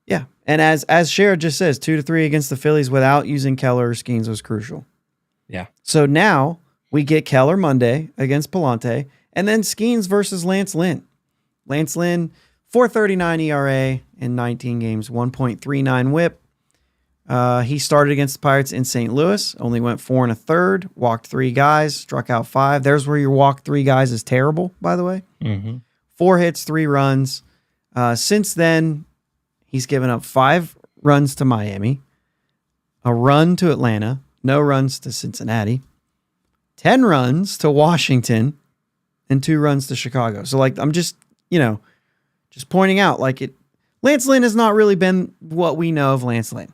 Yeah. And as Sherrod just says, 2-3 against the Phillies without using Keller or Skeens was crucial. Yeah. So now we get Keller Monday against Palante and then Skeens versus Lance Lynn. Lance Lynn, 4.39 ERA in 19 games, 1.39 whip. He started against the Pirates in St. Louis, only went 4 1/3, walked 3 guys, struck out 5. There's where your walk 3 guys is terrible, by the way. Mm-hmm. 4 hits, 3 runs. Since then, he's given up 5 runs to Miami, a run to Atlanta, no runs to Cincinnati, 10 runs to Washington, and 2 runs to Chicago. So, I'm just pointing out, Lance Lynn has not really been what we know of Lance Lynn.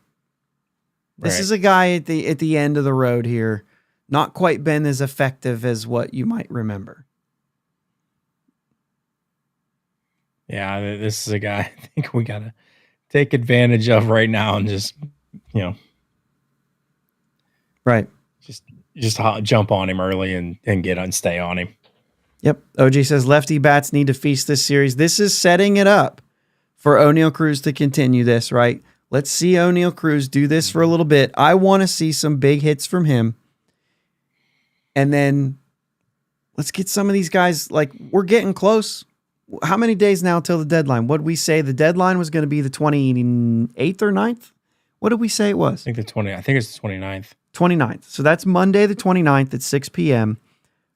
This is a guy at the end of the road here, not quite been as effective as what you might remember. Yeah, this is a guy I think we got to take advantage of right now and just, right. Just jump on him early and stay on him. Yep. OG says lefty bats need to feast this series. This is setting it up for Oneil Cruz to continue this, right? Let's see Oneil Cruz do this for a little bit. I want to see some big hits from him. And then let's get some of these guys, we're getting close. How many days now till the deadline? What did we say? The deadline was going to be the 28th or 9th? What did we say it was? I think it's the 29th. 29th. So that's Monday the 29th at 6 p.m.,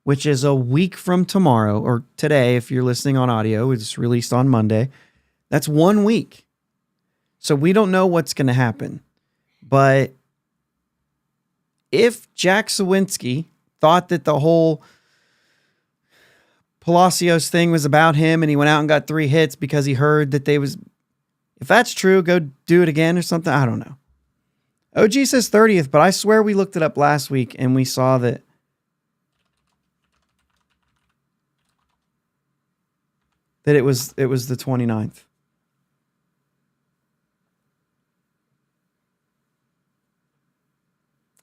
which is a week from tomorrow, or today if you're listening on audio. It's released on Monday. That's 1 week. So we don't know what's going to happen. But if Jack Sawinski thought that the whole Palacios thing was about him and he went out and got 3 hits because he heard that if that's true, go do it again or something. I don't know. OG says 30th, but I swear we looked it up last week and we saw that it was the 29th.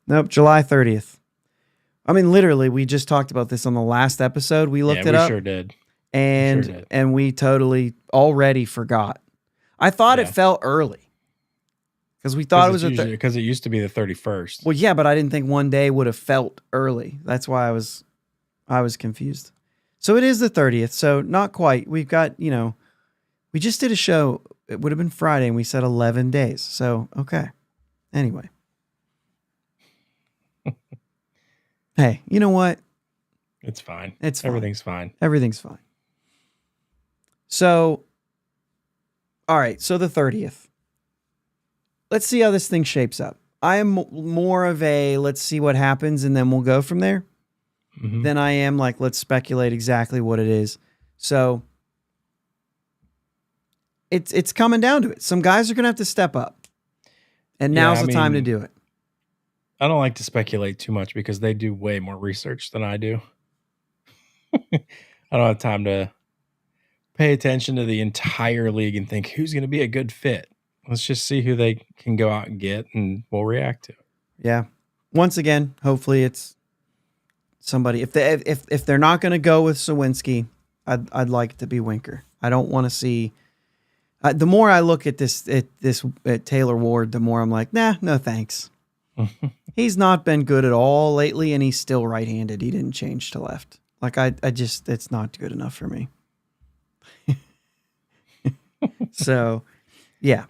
Nope, July 30th. I mean, literally, we just talked about this on the last episode. We looked it we up. Sure did. And we totally already forgot. I thought it felt early because we thought it was because it used to be the 31st. Well, yeah, but I didn't think one day would have felt early. That's why I was confused. So it is the 30th. So not quite. We've got, we just did a show. It would have been Friday and we said 11 days. So, okay. Anyway. Hey, you know what? It's fine. Everything's fine. Everything's fine. So, all right. So the 30th. Let's see how this thing shapes up. I am more of a let's see what happens and then we'll go from there than I am like let's speculate exactly what it is. So it's coming down to it. Some guys are going to have to step up. And now's the time to do it. I don't like to speculate too much because they do way more research than I do. I don't have time to pay attention to the entire league and think who's going to be a good fit. Let's just see who they can go out and get and we'll react to it. Yeah. Once again, hopefully it's somebody. If they're not going to go with Sawinski, I'd like it to be Winker. I don't want to see. The more I look at this Taylor Ward, the more I'm like, nah, no thanks. He's not been good at all lately, and he's still right-handed. He didn't change to left. Like I just it's not good enough for me. So, yeah.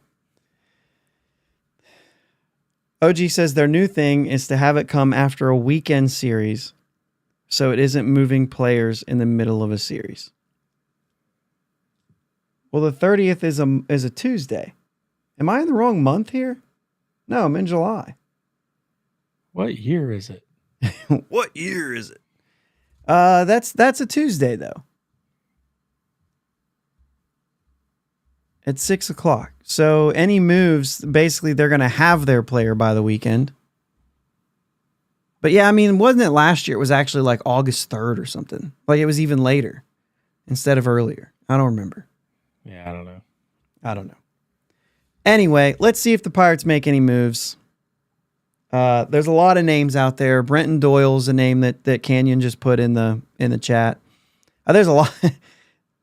OG says their new thing is to have it come after a weekend series, so it isn't moving players in the middle of a series. Well, the 30th is a Tuesday. Am I in the wrong month here? No, I'm in July. What year is it? What year is it? That's a Tuesday though. At 6:00. So any moves, basically they're going to have their player by the weekend. But yeah, I mean, wasn't it last year? It was actually like August 3rd or something. Like it was even later instead of earlier. I don't remember. Yeah, I don't know. Anyway, let's see if the Pirates make any moves. There's a lot of names out there. Brenton Doyle's a name that Canyon just put in the chat. There's a lot.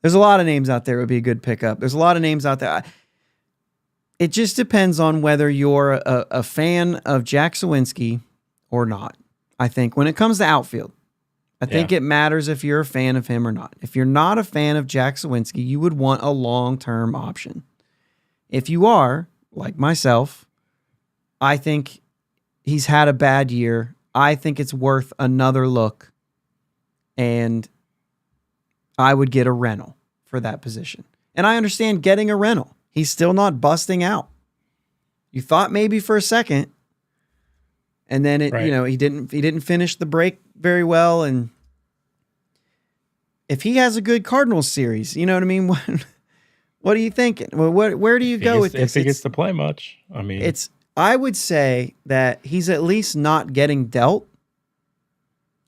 There's a lot of names out there. It would be a good pickup. There's a lot of names out there. It just depends on whether you're a fan of Jack Sawinski or not. I think when it comes to outfield, I think it matters if you're a fan of him or not. If you're not a fan of Jack Sawinski, you would want a long-term option. If you are, like myself, I think he's had a bad year. I think it's worth another look. And I would get a rental for that position. And I understand getting a rental. He's still not busting out. You thought maybe for a second, and then he didn't finish the break very well. And if he has a good Cardinals series, you know what I mean? What are you thinking? Well, where do you go with this? If he gets to play much, I mean, I would say that he's at least not getting dealt.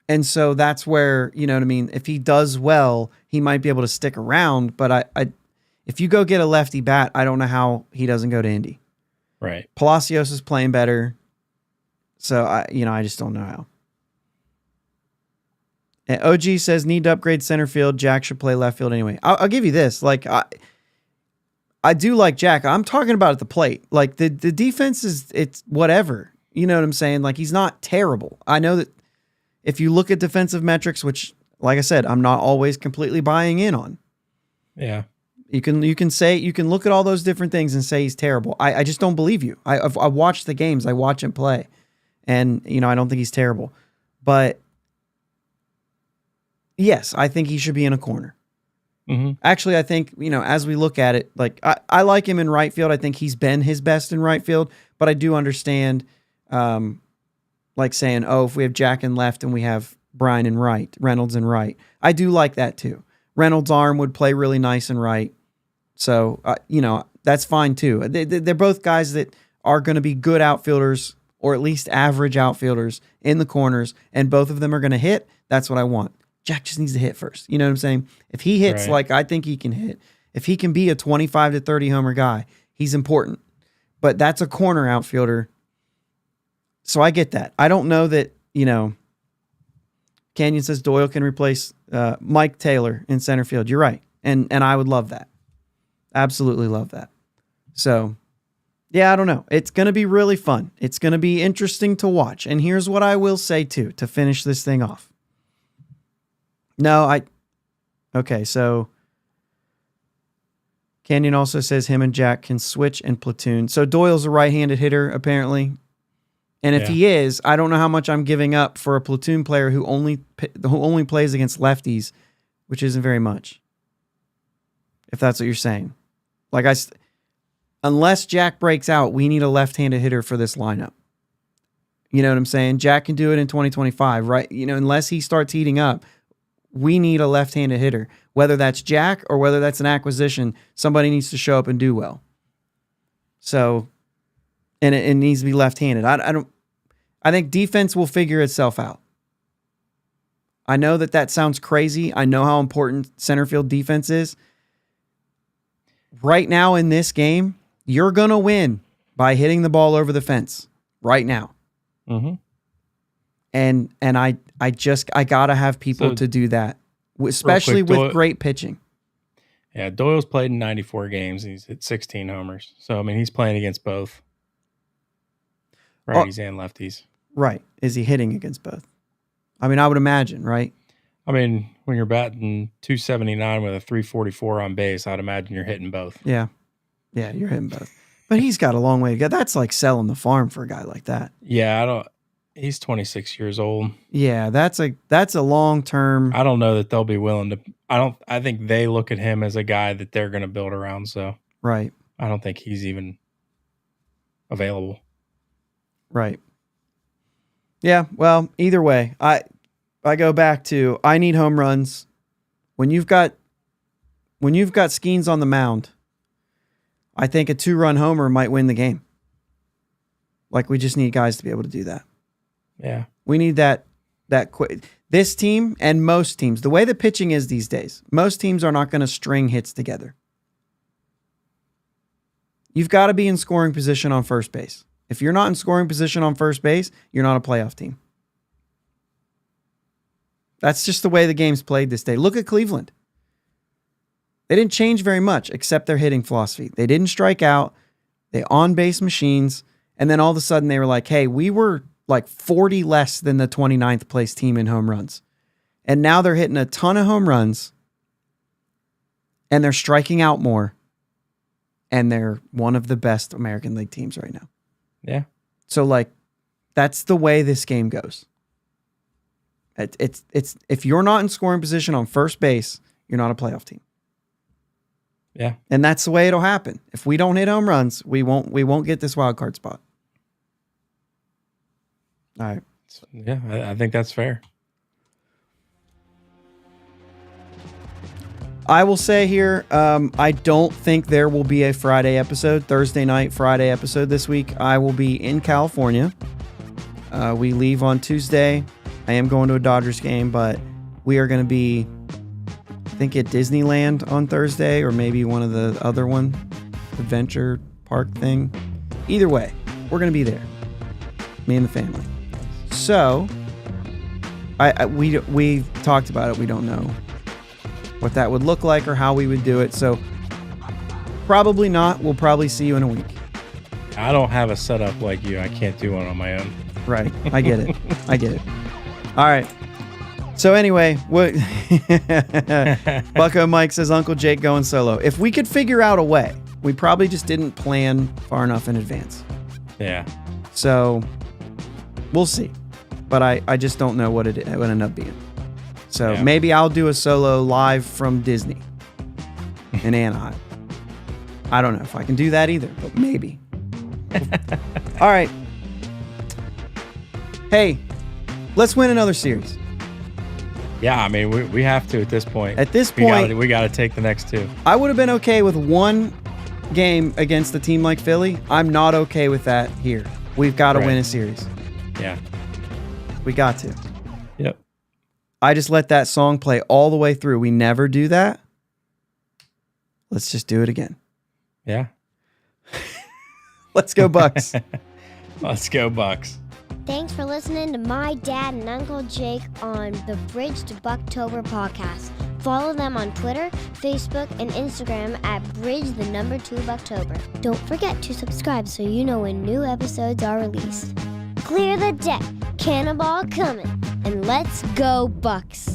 And so that's where, you know what I mean? If he does well, he might be able to stick around. But if you go get a lefty bat, I don't know how he doesn't go to Indy. Right. Palacios is playing better. So, I just don't know how. And OG says, need to upgrade center field. Jack should play left field anyway. I'll give you this. Like, I do like Jack. I'm talking about at the plate. Like, the defense it's whatever. You know what I'm saying? Like, he's not terrible. I know that if you look at defensive metrics, which, like I said, I'm not always completely buying in on. Yeah. You can look at all those different things and say he's terrible. I just don't believe you. I watched the games. I watch him play. And, I don't think he's terrible. But, yes, I think he should be in a corner. Mm-hmm. Actually, I think, as we look at it, like, I like him in right field. I think he's been his best in right field. But I do understand, like saying, if we have Jack in left and we have Brian in right, Reynolds in right. I do like that too. Reynolds' arm would play really nice in right. So, that's fine too. They're both guys that are going to be good outfielders or at least average outfielders in the corners, and both of them are going to hit. That's what I want. Jack just needs to hit first. You know what I'm saying? If he hits like I think he can hit, if he can be a 25 to 30 homer guy, he's important. But that's a corner outfielder. So I get that. I don't know that, Canyon says Doyle can replace Mike Taylor in center field. You're right. And I would love that. Absolutely love that. So, yeah, I don't know. It's going to be really fun. It's going to be interesting to watch. And here's what I will say, too, to finish this thing off. Okay, so Canyon also says him and Jack can switch and platoon. So Doyle's a right-handed hitter, apparently. And if he is, I don't know how much I'm giving up for a platoon player who only plays against lefties, which isn't very much. If that's what you're saying. Unless Jack breaks out, we need a left-handed hitter for this lineup. You know what I'm saying? Jack can do it in 2025, right? Unless he starts heating up, we need a left-handed hitter. Whether that's Jack or whether that's an acquisition, somebody needs to show up and do well. So, and it needs to be left-handed. I think defense will figure itself out. I know that sounds crazy. I know how important center field defense is. Right now in this game, you're going to win by hitting the ball over the fence right now. Mm-hmm. And I got to have people to do that, especially with great pitching. Yeah, Doyle's played in 94 games. He's hit 16 homers. So, I mean, he's playing against both righties and lefties. Right. Is he hitting against both? I mean, I would imagine, right? I mean, when you're batting 279 with a 344 on base, I'd imagine you're hitting both. Yeah. Yeah, you're hitting both. But he's got a long way to go. That's like selling the farm for a guy like that. Yeah, he's 26 years old. Yeah, that's a long-term. I don't know that they'll be willing to. I think they look at him as a guy that they're going to build around. So right. I don't think he's even available. Right. Yeah. Well, either way, I go back to I need home runs. When you've got Skeens on the mound, I think a 2-run homer might win the game. Like we just need guys to be able to do that. Yeah. We need that quick. This team and most teams, the way the pitching is these days, most teams are not going to string hits together. You've got to be in scoring position on first base. If you're not in scoring position on first base, you're not a playoff team. That's just the way the game's played this day. Look at Cleveland. They didn't change very much except their hitting philosophy. They didn't strike out. They on-base machines. And then all of a sudden they were like, hey, we were like 40 less than the 29th place team in home runs. And now they're hitting a ton of home runs. And they're striking out more. And they're one of the best American League teams right now. Yeah. So like, that's the way this game goes. It's if you're not in scoring position on first base, you're not a playoff team. Yeah. And that's the way it'll happen. If we don't hit home runs, we won't get this wild card spot. All right. Yeah, I think that's fair. I will say here, I don't think there will be a Thursday night, Friday episode this week. I will be in California. We leave on Tuesday. I am going to a Dodgers game, but we are going to be, I think, at Disneyland on Thursday, or maybe one of the other one, adventure park thing. Either way, we're going to be there, me and the family. So, we talked about it. We don't know what that would look like or how we would do it. So, probably not. We'll probably see you in a week. I don't have a setup like you. I can't do one on my own. Right. I get it. I get it. All right. So anyway, what Bucko Mike says, Uncle Jake going solo. If we could figure out a way, we probably just didn't plan far enough in advance. Yeah. So we'll see. But I just don't know what it would end up being. So maybe I'll do a solo live from Disney in Anaheim. I don't know if I can do that either, but maybe. All right. Hey, let's win another series. Yeah, I mean, we have to at this point. At this point, we got to take the next two. I would have been okay with one game against a team like Philly. I'm not okay with that here. We've got to win a series. Yeah. We got to. Yep. I just let that song play all the way through. We never do that. Let's just do it again. Yeah. Let's go Bucs. Let's go Bucs. Thanks for listening to my dad and Uncle Jake on the Bridge to Buctober podcast. Follow them on Twitter, Facebook, and Instagram at Bridge2Buctober. Don't forget to subscribe so you know when new episodes are released. Clear the deck, cannonball coming, and let's go Bucs!